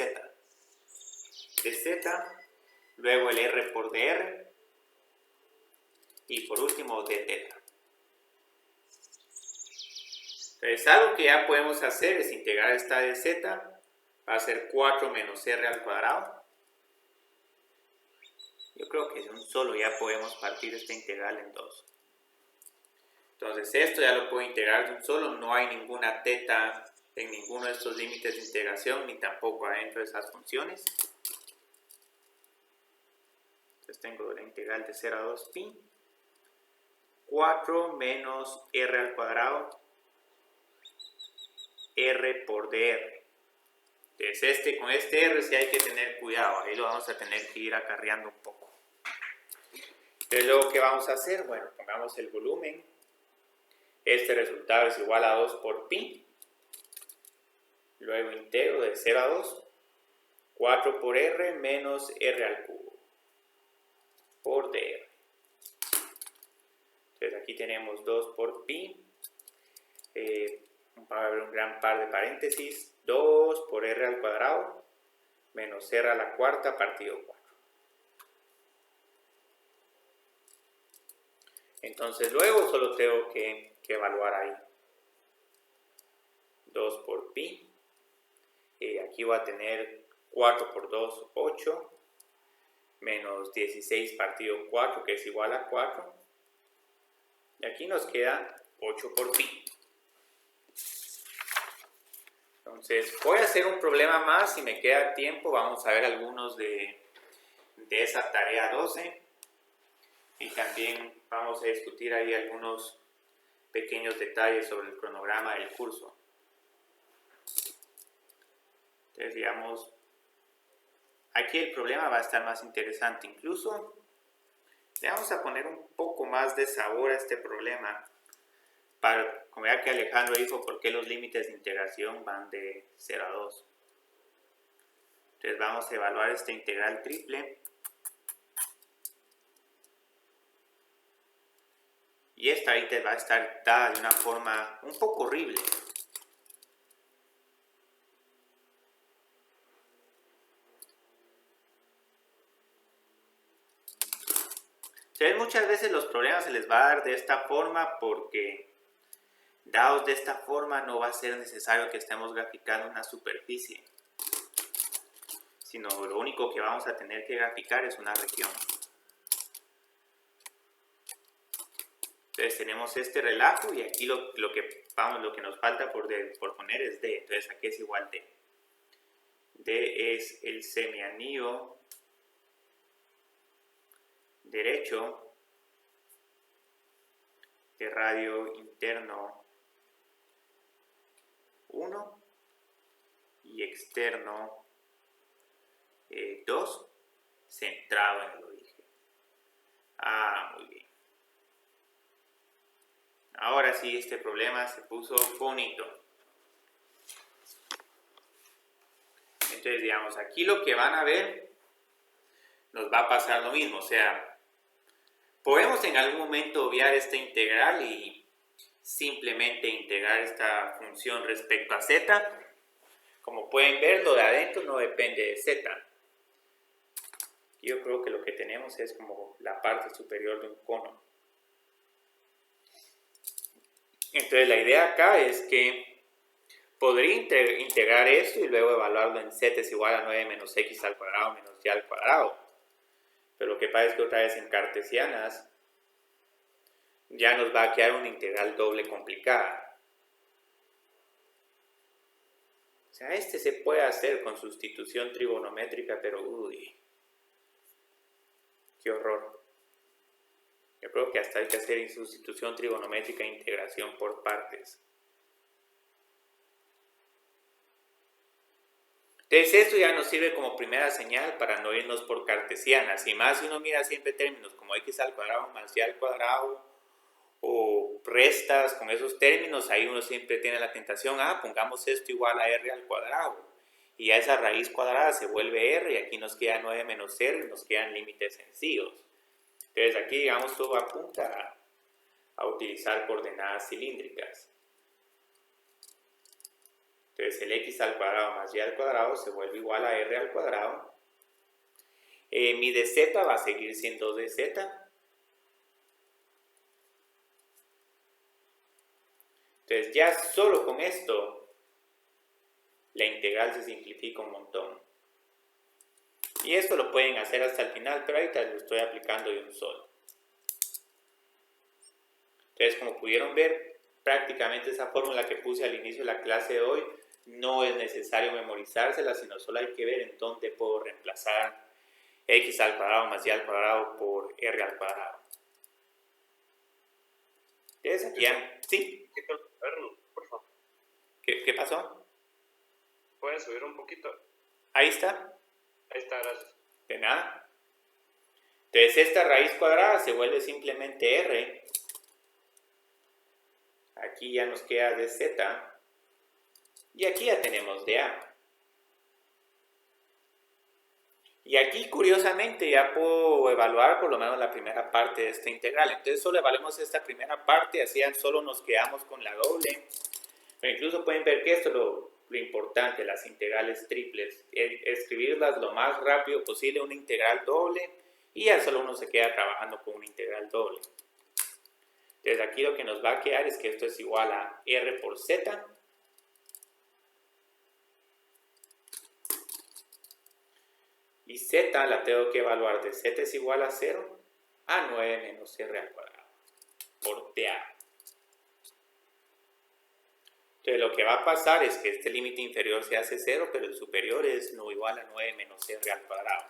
luego el r por dr y por último d teta. Entonces, algo que ya podemos hacer es integrar esta dz, va a ser 4 menos r al cuadrado. Yo creo que de un solo ya podemos partir esta integral en 2. Entonces esto ya lo puedo integrar de un solo, no hay ninguna teta en ninguno de estos límites de integración, ni tampoco adentro de esas funciones. Entonces tengo la integral de 0 a 2pi, 4 menos r al cuadrado, r por dr. Entonces con este r sí hay que tener cuidado, ahí lo vamos a tener que ir acarreando un poco. Entonces, luego, ¿qué vamos a hacer? Bueno, pongamos el volumen. Este resultado es igual a 2 por pi. Luego integro de 0 a 2. 4 por r menos r al cubo por dr. Entonces, aquí tenemos 2 por pi. Va a haber un gran par de paréntesis. 2 por r al cuadrado menos r a la cuarta partido 4. Entonces luego solo tengo que evaluar ahí. 2 por pi. Aquí voy a tener 4 por 2, 8. Menos 16 partido 4, que es igual a 4. Y aquí nos queda 8 por pi. Entonces voy a hacer un problema más. Si me queda tiempo, vamos a ver algunos de esa tarea 12. Y también vamos a discutir ahí algunos pequeños detalles sobre el cronograma del curso. Entonces, digamos, aquí el problema va a estar más interesante. Incluso le vamos a poner un poco más de sabor a este problema. Como ya que Alejandro dijo, ¿por qué los límites de integración van de 0 a 2? Entonces vamos a evaluar esta integral triple. Y esta ahorita va a estar dada de una forma un poco horrible. Entonces, muchas veces los problemas se les va a dar de esta forma porque, dados de esta forma, no va a ser necesario que estemos graficando una superficie, sino lo único que vamos a tener que graficar es una región. Entonces tenemos este relajo y aquí lo que nos falta por poner es D. Entonces aquí es igual D. D es el semianillo derecho de radio interno 1 y externo 2 centrado en el origen. Muy bien. Ahora sí, este problema se puso bonito. Entonces, digamos, aquí lo que van a ver nos va a pasar lo mismo. O sea, podemos en algún momento obviar esta integral y simplemente integrar esta función respecto a z. Como pueden ver, lo de adentro no depende de z. Yo creo que lo que tenemos es como la parte superior de un cono. Entonces la idea acá es que podría integrar esto y luego evaluarlo en z es igual a 9 menos x al cuadrado menos y al cuadrado. Pero lo que pasa es que otra vez en cartesianas ya nos va a quedar una integral doble complicada. O sea, este se puede hacer con sustitución trigonométrica, pero uy, qué horror. Yo creo que hasta hay que hacer sustitución trigonométrica e integración por partes. Entonces esto ya nos sirve como primera señal para no irnos por cartesianas. Y más si uno mira siempre términos como x al cuadrado más y al cuadrado o restas con esos términos, ahí uno siempre tiene la tentación, pongamos esto igual a r al cuadrado. Y ya esa raíz cuadrada se vuelve r y aquí nos queda 9 menos r y nos quedan límites sencillos. Entonces aquí, digamos, todo apunta a utilizar coordenadas cilíndricas. Entonces el x al cuadrado más y al cuadrado se vuelve igual a r al cuadrado. Mi dz va a seguir siendo dz. Entonces ya solo con esto la integral se simplifica un montón. Y esto lo pueden hacer hasta el final, pero ahorita lo estoy aplicando de un solo. Entonces, como pudieron ver, prácticamente esa fórmula que puse al inicio de la clase de hoy no es necesario memorizársela, sino solo hay que ver en dónde puedo reemplazar x al cuadrado más y al cuadrado por r al cuadrado. Entonces, aquí ya, ¿sí? Por favor. ¿Qué pasó? ¿Puedes subir un poquito? Ahí está. Ahí está, gracias. De nada. Entonces esta raíz cuadrada se vuelve simplemente r. Aquí ya nos queda de z. Y aquí ya tenemos de a. Y aquí, curiosamente, ya puedo evaluar por lo menos la primera parte de esta integral. Entonces, solo evaluemos esta primera parte, así ya solo nos quedamos con la doble. Pero incluso pueden ver que esto es lo importante, las integrales triples. Escribirlas lo más rápido posible, una integral doble, y ya solo uno se queda trabajando con una integral doble. Entonces, aquí lo que nos va a quedar es que esto es igual a r por z. Y z la tengo que evaluar de z es igual a 0 a 9 menos r al cuadrado por dA. Entonces lo que va a pasar es que este límite inferior se hace 0, pero el superior es no igual a 9 menos r al cuadrado.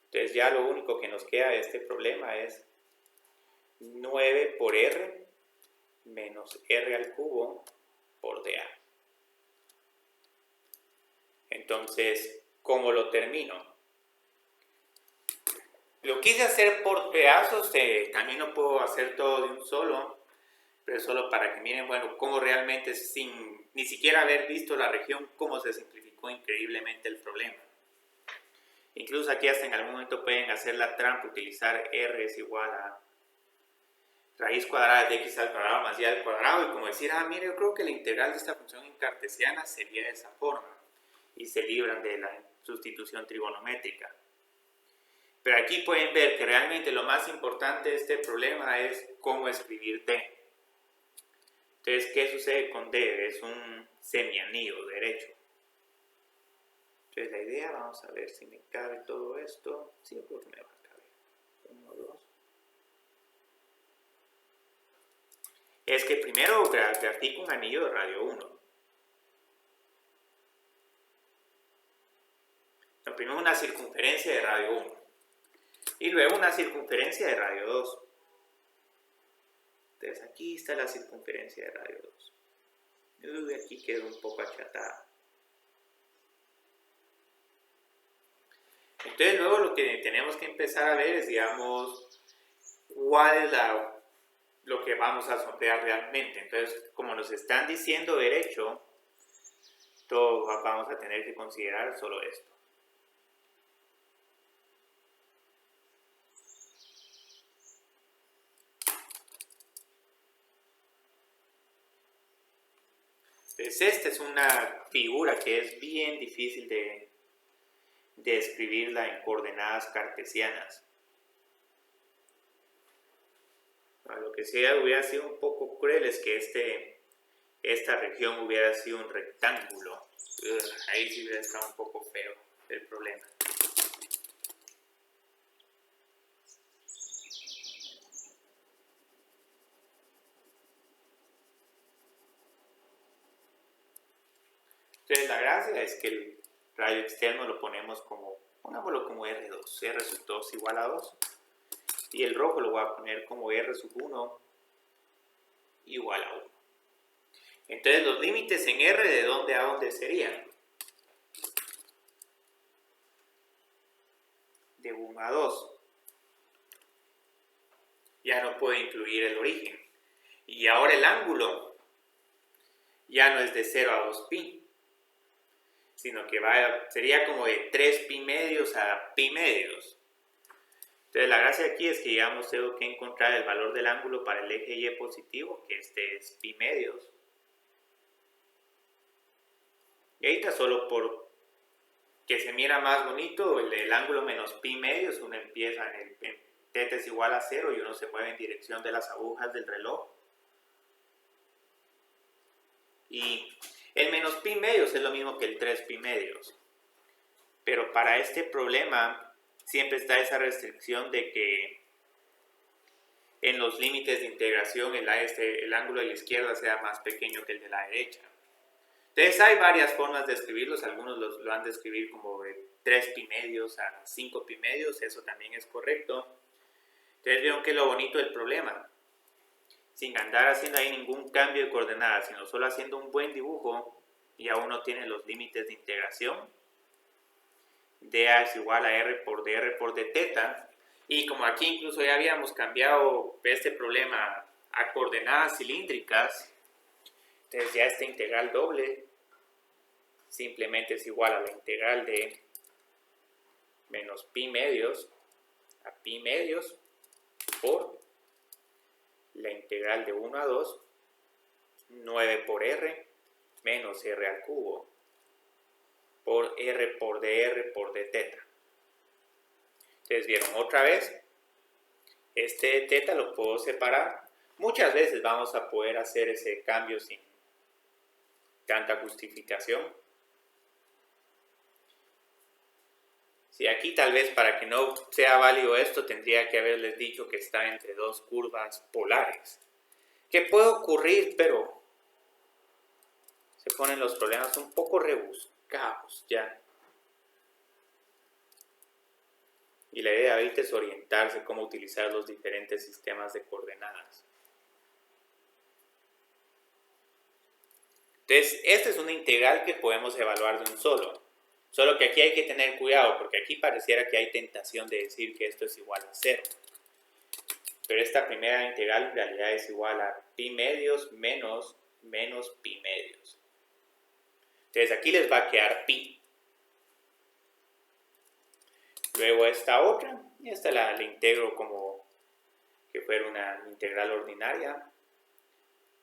Entonces ya lo único que nos queda de este problema es 9 por r menos r al cubo por dA. Entonces, ¿cómo lo termino? Lo quise hacer por pedazos, también lo puedo hacer todo de un solo, pero solo para que miren, bueno, cómo realmente sin ni siquiera haber visto la región, cómo se simplificó increíblemente el problema. Incluso aquí hasta en algún momento pueden hacer la trampa, utilizar r es igual a raíz cuadrada de x al cuadrado más y al cuadrado, y como decir, mire, yo creo que la integral de esta función en cartesiana sería de esa forma, y se libran de la sustitución trigonométrica. Pero aquí pueden ver que realmente lo más importante de este problema es cómo escribir D. Entonces, ¿qué sucede con D? Es un semianillo derecho. Entonces, la idea, vamos a ver si me cabe todo esto. Sí, yo creo que me va a caber. 1, 2. Es que primero grafico un anillo de radio 1. Primero una circunferencia de radio 1. Y luego una circunferencia de radio 2. Entonces aquí está la circunferencia de radio 2. Aquí quedó un poco achatada. Entonces luego lo que tenemos que empezar a ver es, digamos, cuál es lo que vamos a sortear realmente. Entonces, como nos están diciendo derecho, todo vamos a tener que considerar solo esto. Entonces esta es una figura que es bien difícil de escribirla en coordenadas cartesianas. Lo que sí hubiera sido un poco cruel es que esta región hubiera sido un rectángulo. Ahí sí hubiera estado un poco feo el problema. Entonces la gracia es que el radio externo lo ponemos como, pongámoslo como R2, R sub 2 igual a 2. Y el rojo lo voy a poner como R sub 1 igual a 1. Entonces los límites en R, ¿de dónde a dónde serían? De 1 a 2. Ya no puedo incluir el origen. Y ahora el ángulo ya no es de 0 a 2 pi, sino que sería como de 3 pi medios a pi medios. Entonces la gracia aquí es que, digamos, tengo que encontrar el valor del ángulo para el eje Y positivo, que este es pi medios. Y ahorita solo por que se mira más bonito, el ángulo menos pi medios, uno empieza en θ es igual a 0 y uno se mueve en dirección de las agujas del reloj. Y el menos pi medios es lo mismo que el 3 pi medios. Pero para este problema siempre está esa restricción de que en los límites de integración el ángulo de la izquierda sea más pequeño que el de la derecha. Entonces hay varias formas de escribirlos. Algunos lo han de escribir como de 3 pi medios a 5 pi medios. Eso también es correcto. Entonces vieron que es lo bonito del problema. Sin andar haciendo ahí ningún cambio de coordenadas, sino solo haciendo un buen dibujo, ya uno tiene los límites de integración. dA es igual a r por dr por dθ, Y como aquí incluso ya habíamos cambiado este problema a coordenadas cilíndricas, entonces ya esta integral doble simplemente es igual a la integral de menos pi medios a pi medios por la integral de 1 a 2, 9 por r menos r al cubo por r por dr por d teta. Entonces vieron otra vez, este teta lo puedo separar. Muchas veces vamos a poder hacer ese cambio sin tanta justificación. Si aquí tal vez para que no sea válido esto tendría que haberles dicho que está entre dos curvas polares. Que puede ocurrir, pero se ponen los problemas un poco rebuscados ya. Y la idea ahorita es orientarse cómo utilizar los diferentes sistemas de coordenadas. Entonces, esta es una integral que podemos evaluar de un solo. Solo que aquí hay que tener cuidado, porque aquí pareciera que hay tentación de decir que esto es igual a 0. Pero esta primera integral en realidad es igual a pi medios menos pi medios. Entonces aquí les va a quedar pi. Luego esta otra, y esta la integro como que fuera una integral ordinaria.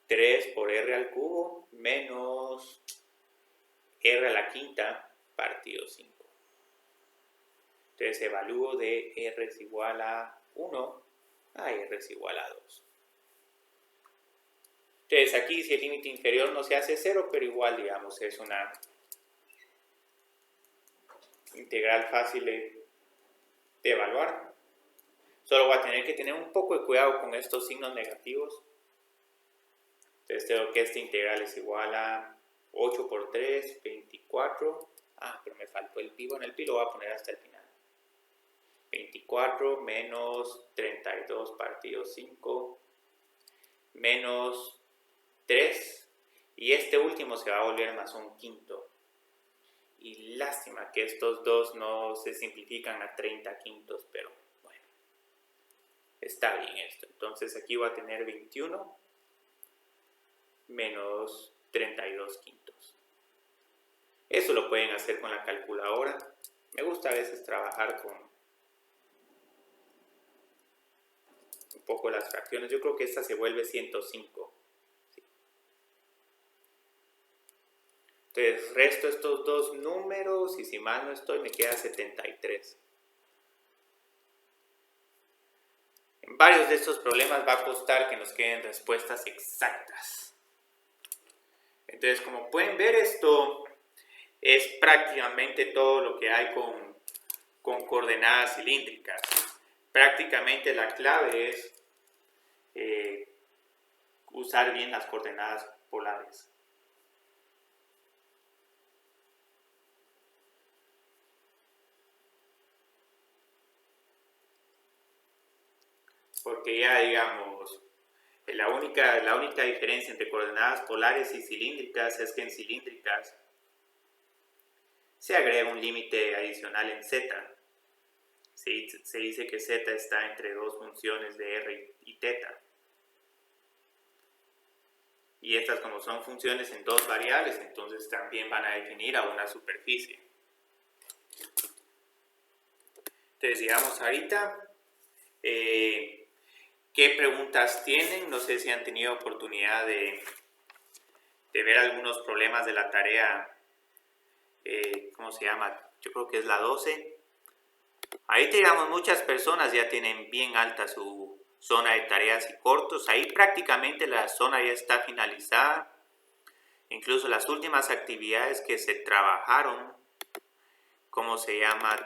3 por r al cubo menos r a la quinta partido 5. Entonces evalúo de r es igual a 1 a r es igual a 2. Entonces aquí si el límite inferior no se hace 0, pero igual digamos es una integral fácil de evaluar. Solo voy a tener que tener un poco de cuidado con estos signos negativos. Entonces tengo que esta integral es igual a 8 por 3, 24. Pero me faltó el pi. Bueno, el pi lo voy a poner hasta el final. 24 menos 32 partido 5 menos 3. Y este último se va a volver más un quinto. Y lástima que estos dos no se simplifican a 30 quintos, pero bueno, está bien esto. Entonces aquí voy a tener 21 menos 32 quintos. Eso lo pueden hacer con la calculadora. Me gusta a veces trabajar con un poco las fracciones. Yo creo que esta se vuelve 105. Sí. Entonces resto estos dos números y si mal no estoy me queda 73. En varios de estos problemas va a costar que nos queden respuestas exactas. Entonces como pueden ver esto es prácticamente todo lo que hay con coordenadas cilíndricas. Prácticamente la clave es usar bien las coordenadas polares. Porque ya digamos, la única diferencia entre coordenadas polares y cilíndricas es que en cilíndricas se agrega un límite adicional en z. Se dice que z está entre dos funciones de r y teta. Y estas como son funciones en dos variables, entonces también van a definir a una superficie. Entonces digamos ahorita, ¿qué preguntas tienen? No sé si han tenido oportunidad de ver algunos problemas de la tarea, ¿cómo se llama? Yo creo que es la 12. Ahí digamos muchas personas ya tienen bien alta su zona de tareas y cortos. Ahí prácticamente la zona ya está finalizada. Incluso las últimas actividades que se trabajaron, ¿cómo se llama?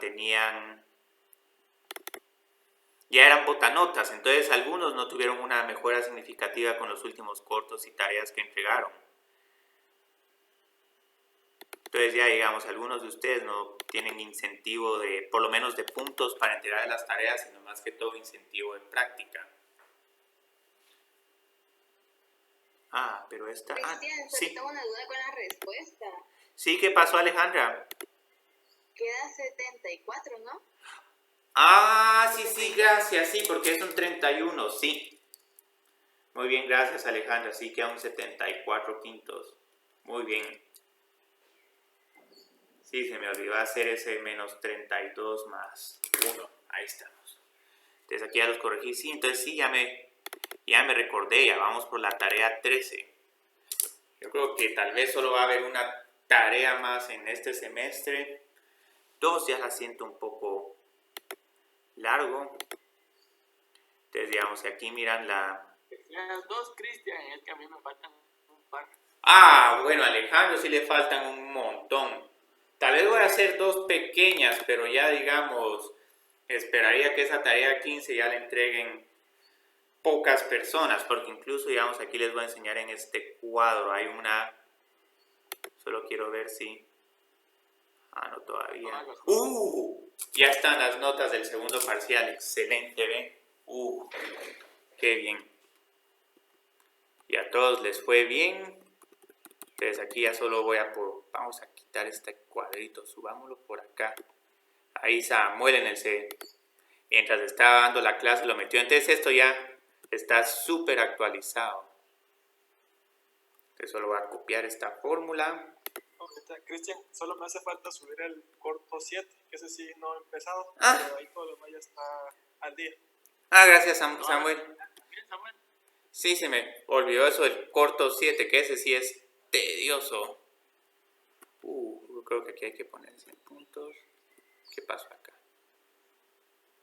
Ya eran botanotas, entonces algunos no tuvieron una mejora significativa con los últimos cortos y tareas que entregaron. Entonces ya digamos, algunos de ustedes no tienen incentivo por lo menos de puntos para entregar las tareas, sino más que todo incentivo de práctica. Pero esta... Cristian, sí. tengo una duda con la respuesta. Sí, ¿qué pasó, Alejandra? Queda 74, ¿no? Ah, sí, gracias, sí, porque es un 31, sí. Muy bien, gracias Alejandra, sí, queda un 74 quintos. Muy bien. Sí, se me olvidó hacer ese menos 32 más 1. Ahí estamos. Entonces aquí ya los corregí, sí, entonces sí, ya me recordé, ya vamos por la tarea 13. Yo creo que tal vez solo va a haber una tarea más en este semestre. 2 ya la siento un poco largo. Entonces, digamos, aquí miran Las dos, Cristian, es que a mí me faltan un par. Ah, bueno, a Alejandro sí le faltan un montón. Tal vez voy a hacer 2 pequeñas, pero ya, digamos, esperaría que esa tarea 15 ya la entreguen pocas personas, porque incluso, digamos, aquí les voy a enseñar en este cuadro. Hay una... Solo quiero ver si... Ah, no, todavía. Ya están las notas del segundo parcial. Excelente, ¿ven? Qué bien. Y a todos les fue bien. Entonces aquí ya solo vamos a quitar este cuadrito. Subámoslo por acá. Ahí Samuel mientras estaba dando la clase lo metió. Entonces esto ya está súper actualizado. Entonces solo voy a copiar esta fórmula. Cristian, solo me hace falta subir el corto 7, que ese sí no he empezado, Ah. pero ahí todo lo demás ya está al día. Gracias Samuel. Bien, Samuel. Sí, se me olvidó eso del corto 7, que ese sí es tedioso. Yo creo que aquí hay que poner 100 puntos. ¿Qué pasó acá?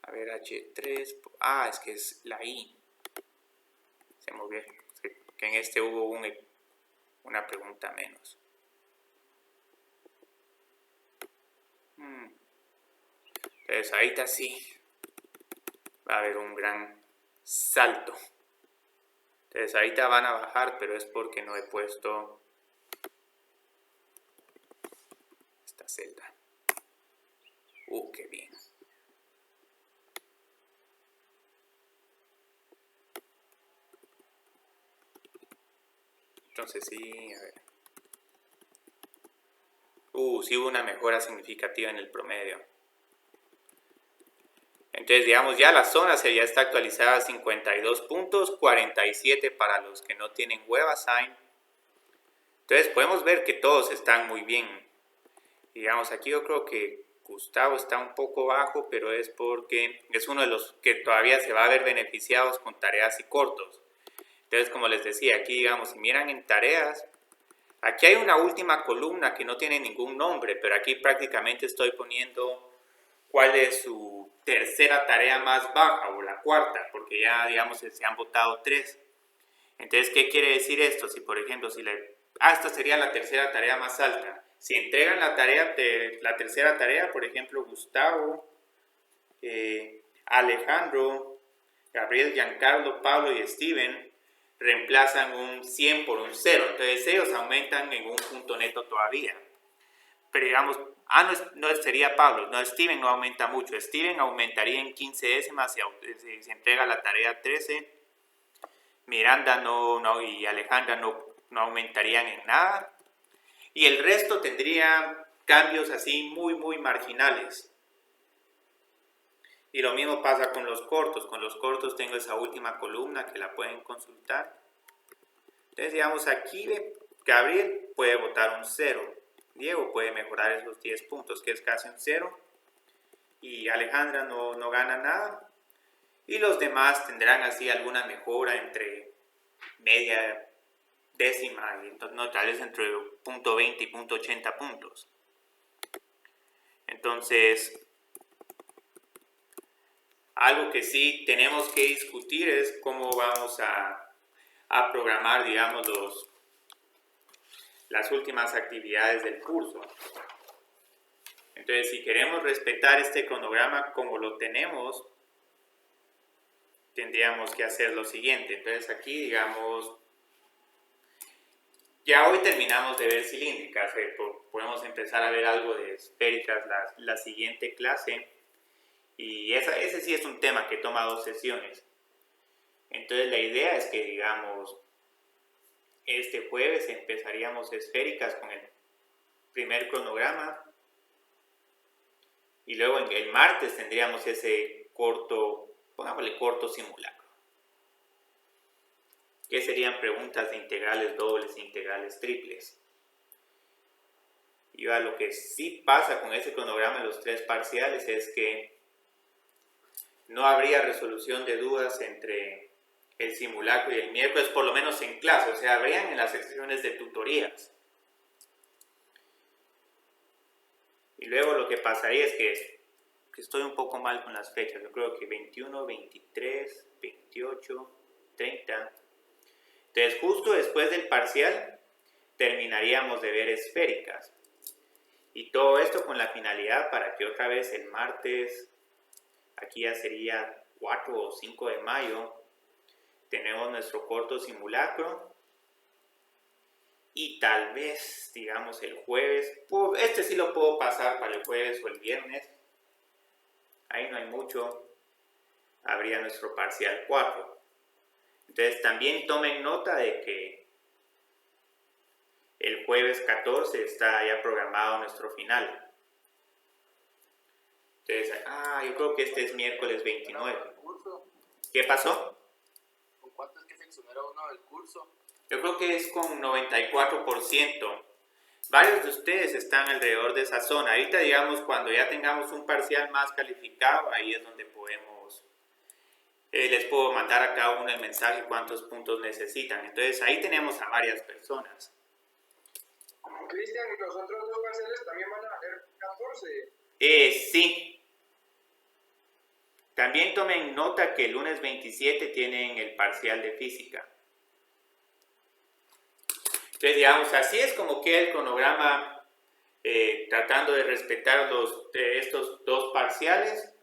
A ver, H3. Es que es la I. Se movió. Que en este hubo una pregunta menos. Entonces ahorita sí va a haber un gran salto. Entonces ahorita van a bajar, pero es porque no he puesto esta celda. Qué bien. Entonces sí, a ver. Sí hubo una mejora significativa en el promedio. Entonces, digamos, ya la zona ya está actualizada a 52 puntos, 47 para los que no tienen WebAssign. Entonces, podemos ver que todos están muy bien. Digamos, aquí yo creo que Gustavo está un poco bajo, pero es porque es uno de los que todavía se va a ver beneficiados con tareas y cortos. Entonces, como les decía, aquí, digamos, si miran en tareas, aquí hay una última columna que no tiene ningún nombre, pero aquí prácticamente estoy poniendo cuál es su tercera tarea más baja o la cuarta, porque ya, digamos, se han votado 3. Entonces, ¿qué quiere decir esto? Si, por ejemplo, esta sería la tercera tarea más alta. Si entregan la tercera tarea, por ejemplo, Gustavo, Alejandro, Gabriel, Giancarlo, Pablo y Steven reemplazan un 100 por un 0. Entonces, ellos aumentan en un punto neto todavía. Pero digamos, no sería Pablo, no, Steven no aumenta mucho. Steven aumentaría en 15 décimas si se entrega la tarea 13. Miranda y Alejandra no aumentarían en nada. Y el resto tendría cambios así muy, muy marginales. Y lo mismo pasa con los cortos. Con los cortos tengo esa última columna que la pueden consultar. Entonces, digamos, aquí Gabriel puede votar un 0. Diego puede mejorar esos 10 puntos, que es casi un 0. Y Alejandra no gana nada. Y los demás tendrán así alguna mejora entre media décima y tal vez entre .20 y .80 puntos. Entonces, algo que sí tenemos que discutir es cómo vamos a programar, digamos, las últimas actividades del curso. Entonces, si queremos respetar este cronograma como lo tenemos, tendríamos que hacer lo siguiente. Entonces, aquí, digamos, ya hoy terminamos de ver cilíndricas. Podemos empezar a ver algo de esféricas la siguiente clase. Y ese sí es un tema que toma 2 sesiones. Entonces, la idea es que, digamos, este jueves empezaríamos esféricas con el primer cronograma. Y luego en el martes tendríamos ese corto, pongámosle corto simulacro. Que serían preguntas de integrales dobles e integrales triples. Y lo que sí pasa con ese cronograma de los 3 parciales es que no habría resolución de dudas entre el simulacro y el miércoles, por lo menos en clase, o sea, habrían en las secciones de tutorías. Y luego lo que pasaría es que estoy un poco mal con las fechas, yo creo que 21, 23, 28, 30. Entonces, justo después del parcial, terminaríamos de ver esféricas. Y todo esto con la finalidad para que otra vez el martes, aquí ya sería 4 o 5 de mayo, tenemos nuestro corto simulacro. Y tal vez, digamos, el jueves, este sí lo puedo pasar para el jueves o el viernes. Ahí no hay mucho. Habría nuestro parcial 4. Entonces también tomen nota de que el jueves 14 está ya programado nuestro final. Entonces, yo creo que este es miércoles 29. ¿Qué pasó? ¿Con cuánto es que se exonera uno del curso? Yo creo que es con 94%. Varios de ustedes están alrededor de esa zona. Ahorita, digamos, cuando ya tengamos un parcial más calificado, ahí es donde podemos, les puedo mandar a cada uno el mensaje cuántos puntos necesitan. Entonces, ahí tenemos a varias personas. Cristian, ¿y los otros 2 parciales también van a valer 14? Sí. También tomen nota que el lunes 27 tienen el parcial de física. Entonces, digamos, así es como queda el cronograma, tratando de respetar estos 2 parciales.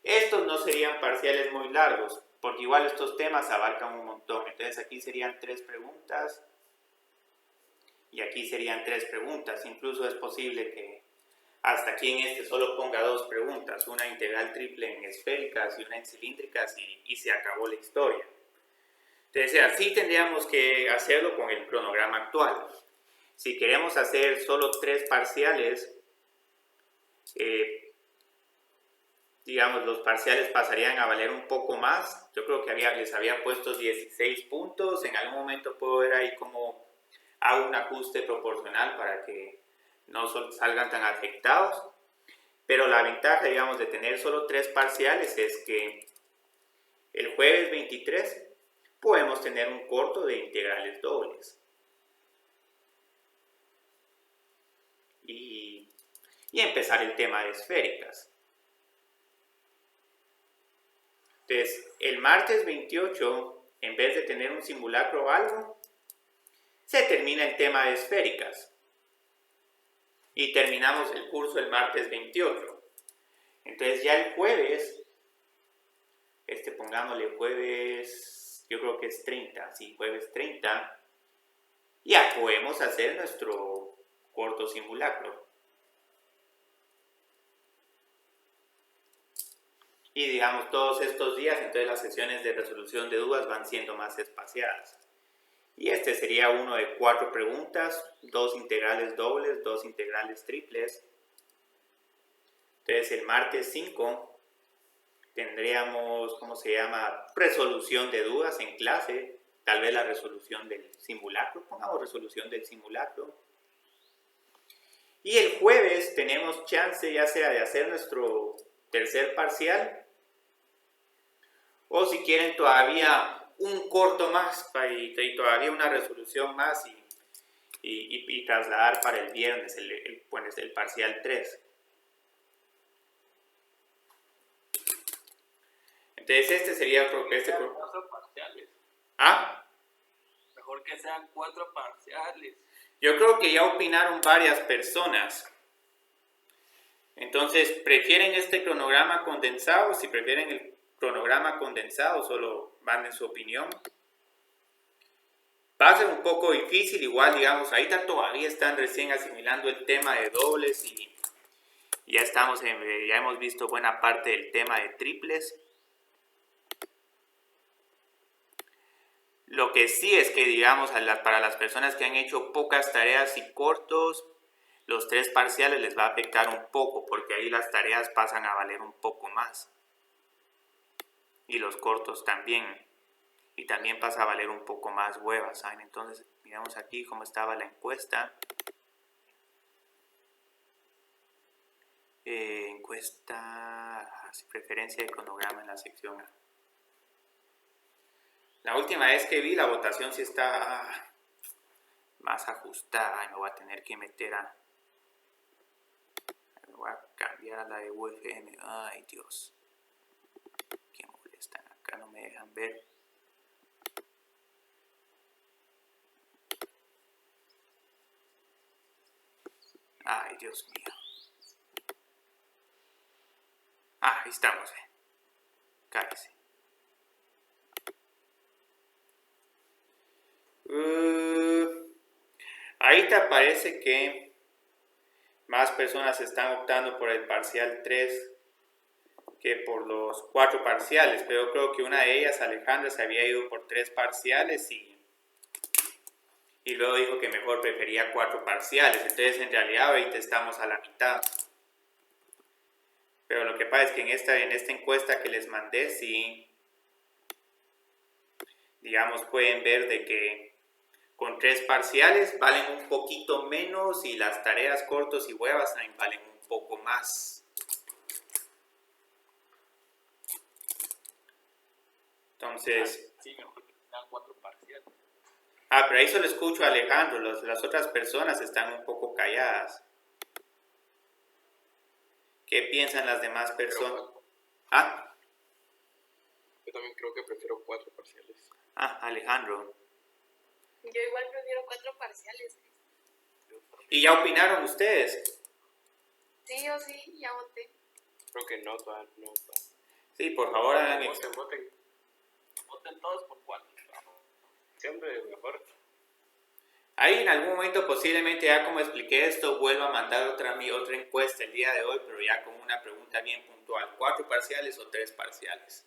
Estos no serían parciales muy largos, porque igual estos temas abarcan un montón. Entonces, aquí serían 3 preguntas. Y aquí serían 3 preguntas. Incluso es posible que hasta aquí en este solo ponga 2 preguntas. Una integral triple en esféricas y una en cilíndricas y se acabó la historia. Entonces, así tendríamos que hacerlo con el cronograma actual. Si queremos hacer solo 3 parciales, digamos, los parciales pasarían a valer un poco más. Yo creo que les había puesto 16 puntos. En algún momento puedo ver ahí cómo hago un ajuste proporcional para que no salgan tan afectados. Pero la ventaja, digamos, de tener solo 3 parciales es que el jueves 23 podemos tener un corto de integrales dobles. Y empezar el tema de esféricas. Entonces, el martes 28, en vez de tener un simulacro o algo, se termina el tema de esféricas. Y terminamos el curso el martes 28. Entonces, ya el jueves, pongámosle jueves, yo creo que es 30, sí, jueves 30, ya podemos hacer nuestro corto simulacro. Y digamos, todos estos días, entonces las sesiones de resolución de dudas van siendo más espaciadas. Y este sería uno de 4 preguntas, 2 integrales dobles, 2 integrales triples. Entonces el martes 5 tendríamos, resolución de dudas en clase, tal vez la resolución del simulacro, pongamos resolución del simulacro. Y el jueves tenemos chance ya sea de hacer nuestro tercer parcial, o si quieren todavía un corto más y todavía una resolución más y trasladar para el viernes el parcial 3. Entonces este sería... 4 parciales. Mejor que sean 4 parciales. Yo creo que ya opinaron varias personas. Entonces, ¿prefieren este cronograma condensado? Si prefieren el cronograma condensado, solo manden su opinión. Va a ser un poco difícil, igual, digamos, ahorita todavía están recién asimilando el tema de dobles y ya hemos visto buena parte del tema de triples. Lo que sí es que, digamos, para las personas que han hecho pocas tareas y cortos, los 3 parciales les va a afectar un poco porque ahí las tareas pasan a valer un poco más. Y los cortos también. Y también pasa a valer un poco más huevas, ¿saben? Entonces, miramos aquí cómo estaba la encuesta. Encuesta, preferencia de cronograma en la sección A. La última vez que vi la votación sí está más ajustada. Ay, me voy a tener que meter a... Me voy a cambiar a la de UFM. Ay, Dios. Qué molestan. Acá no me dejan ver. Ay, Dios mío. Ah, ahí estamos. Cállese. Ahí te aparece que más personas están optando por el parcial 3 que por los 4 parciales, pero creo que una de ellas, Alejandra, se había ido por 3 parciales y luego dijo que mejor prefería 4 parciales. Entonces en realidad ahorita estamos a la mitad. Pero lo que pasa es que en esta encuesta que les mandé, sí, digamos, pueden ver de que con 3 parciales valen un poquito menos y las tareas cortos y huevas también valen un poco más. Entonces... Sí, mejor que tengan 4 parciales. pero ahí solo escucho a Alejandro, las otras personas están un poco calladas. ¿Qué piensan las demás personas? Yo también creo que prefiero 4 parciales. Alejandro. Yo igual prefiero 4 parciales. ¿Y ya opinaron ustedes? Sí, yo sí, ya voté. Creo que no, todavía no. Sí, por favor hagan Voten todos por 4. Siempre mejor. Ahí en algún momento posiblemente ya como expliqué esto, vuelvo a mandar otra encuesta el día de hoy, pero ya con una pregunta bien puntual. 4 parciales o 3 parciales.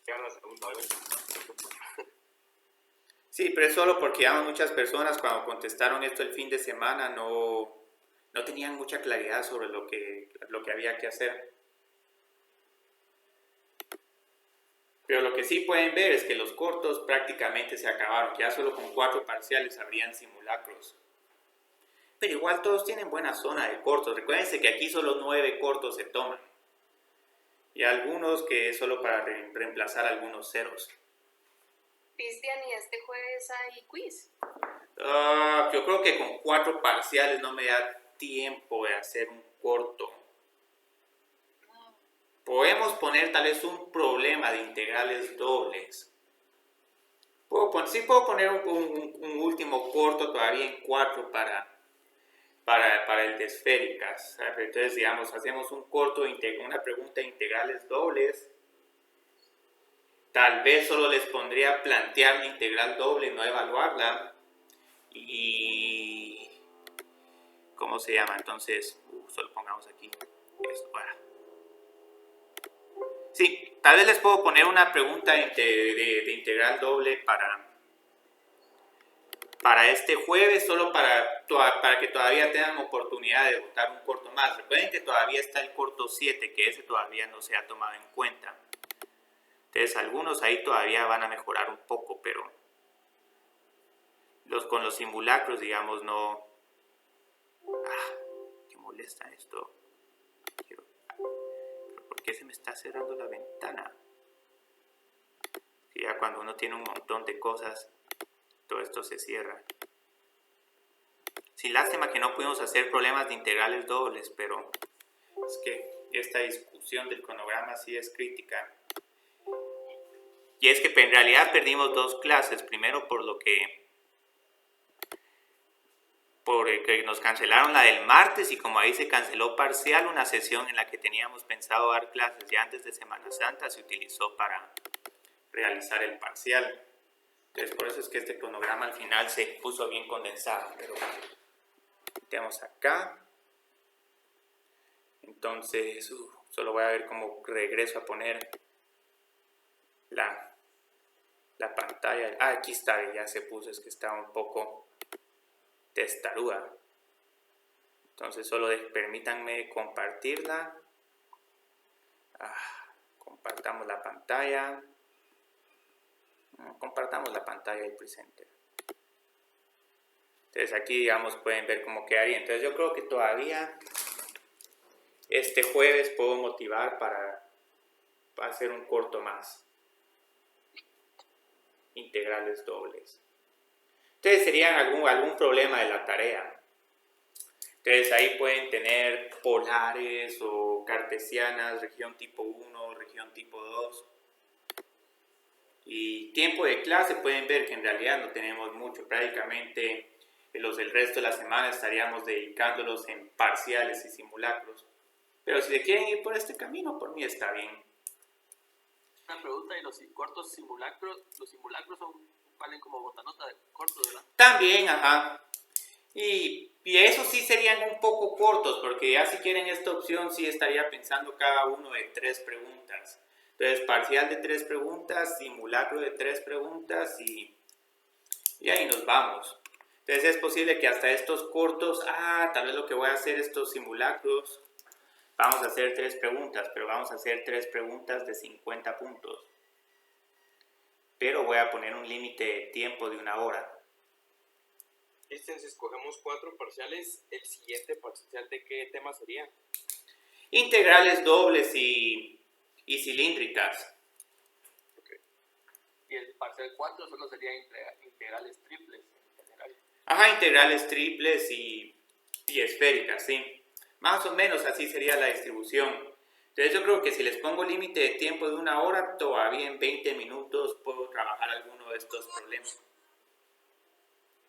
Ya la segunda vez. Sí, pero es solo porque ya muchas personas cuando contestaron esto el fin de semana no tenían mucha claridad sobre lo que había que hacer. Pero lo que sí pueden ver es que los cortos prácticamente se acabaron, que ya solo con 4 parciales habrían simulacros. Pero igual todos tienen buena zona de cortos. Recuérdense que aquí solo 9 cortos se toman. Y algunos que es solo para reemplazar algunos ceros. Cristian, ¿y este jueves hay quiz? Yo creo que con 4 parciales no me da tiempo de hacer un corto. Podemos poner tal vez un problema de integrales dobles. Sí puedo poner un último corto todavía en 4 para el de esféricas. Entonces, digamos, hacemos un corto, una pregunta de integrales dobles. Tal vez solo les pondría plantear la integral doble, no evaluarla. Y... ¿cómo se llama? Entonces, solo pongamos aquí esto. Sí, tal vez les puedo poner una pregunta de integral doble para este jueves, solo para que todavía tengan oportunidad de votar un corto más. Recuerden que todavía está el corto 7, que ese todavía no se ha tomado en cuenta. Entonces algunos ahí todavía van a mejorar un poco, pero con los simulacros, digamos, no... qué molesta esto. ¿Pero por qué se me está cerrando la ventana? Ya cuando uno tiene un montón de cosas, todo esto se cierra. Sí, lástima que no pudimos hacer problemas de integrales dobles, pero es que esta discusión del cronograma sí es crítica. Y es que en realidad perdimos 2 clases. Primero porque nos cancelaron la del martes y como ahí se canceló parcial, una sesión en la que teníamos pensado dar clases ya antes de Semana Santa se utilizó para realizar el parcial. Entonces por eso es que este cronograma al final se puso bien condensado. Pero tenemos acá. Entonces solo voy a ver cómo regreso a poner la pantalla. Aquí está, ya se puso, es que estaba un poco testaruda. Entonces solo permítanme compartirla. Compartamos la pantalla. Compartamos la pantalla del presenter. Entonces aquí, digamos, pueden ver cómo quedaría. Entonces yo creo que todavía este jueves puedo motivar para hacer un corto más. Integrales dobles. Entonces serían algún problema de la tarea. Entonces ahí pueden tener polares o cartesianas, región tipo 1, región tipo 2. Y tiempo de clase pueden ver que en realidad no tenemos mucho. Prácticamente el resto de la semana estaríamos dedicándolos en parciales y simulacros. Pero si le quieren ir por este camino, por mí está bien. Una pregunta, ¿y los cortos simulacros? Los simulacros valen como botanota de cortos, ¿verdad? También, ajá. Y esos sí serían un poco cortos, porque ya si quieren esta opción sí estaría pensando cada uno de 3 preguntas. Entonces, parcial de 3 preguntas, simulacro de 3 preguntas y ahí nos vamos. Entonces es posible que hasta estos cortos, tal vez lo que voy a hacer estos simulacros, vamos a hacer 3 preguntas, pero vamos a hacer 3 preguntas de 50 puntos. Pero voy a poner un límite de tiempo de 1 hora. Si escogemos 4 parciales, ¿el siguiente parcial de qué tema sería? Integrales dobles y cilíndricas. Okay. Y el parcial 4 solo sería integrales triples en general. Ajá, integrales triples y esféricas, sí. Más o menos así sería la distribución. Entonces yo creo que si les pongo límite de tiempo de 1 hora, todavía en 20 minutos puedo trabajar alguno de estos problemas.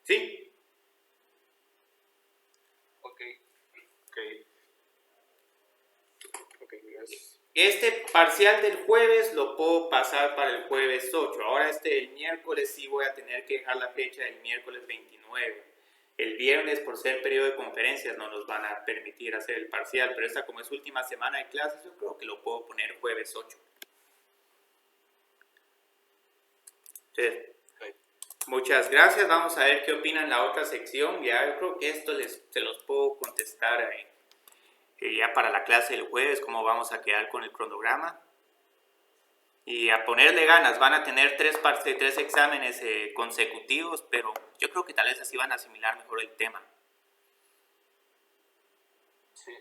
¿Sí? Ok, gracias. Este parcial del jueves lo puedo pasar para el jueves 8. Ahora el miércoles sí voy a tener que dejar la fecha del miércoles 29. El viernes, por ser periodo de conferencias, no nos van a permitir hacer el parcial, pero esta como es última semana de clases, yo creo que lo puedo poner jueves 8. Entonces, muchas gracias. Vamos a ver qué opinan la otra sección. Ya yo creo que esto se los puedo contestar ya para la clase del jueves, cómo vamos a quedar con el cronograma. Y a ponerle ganas, van a tener 3 exámenes consecutivos, pero yo creo que tal vez así van a asimilar mejor el tema. Sí.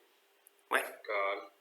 Bueno. Cabal.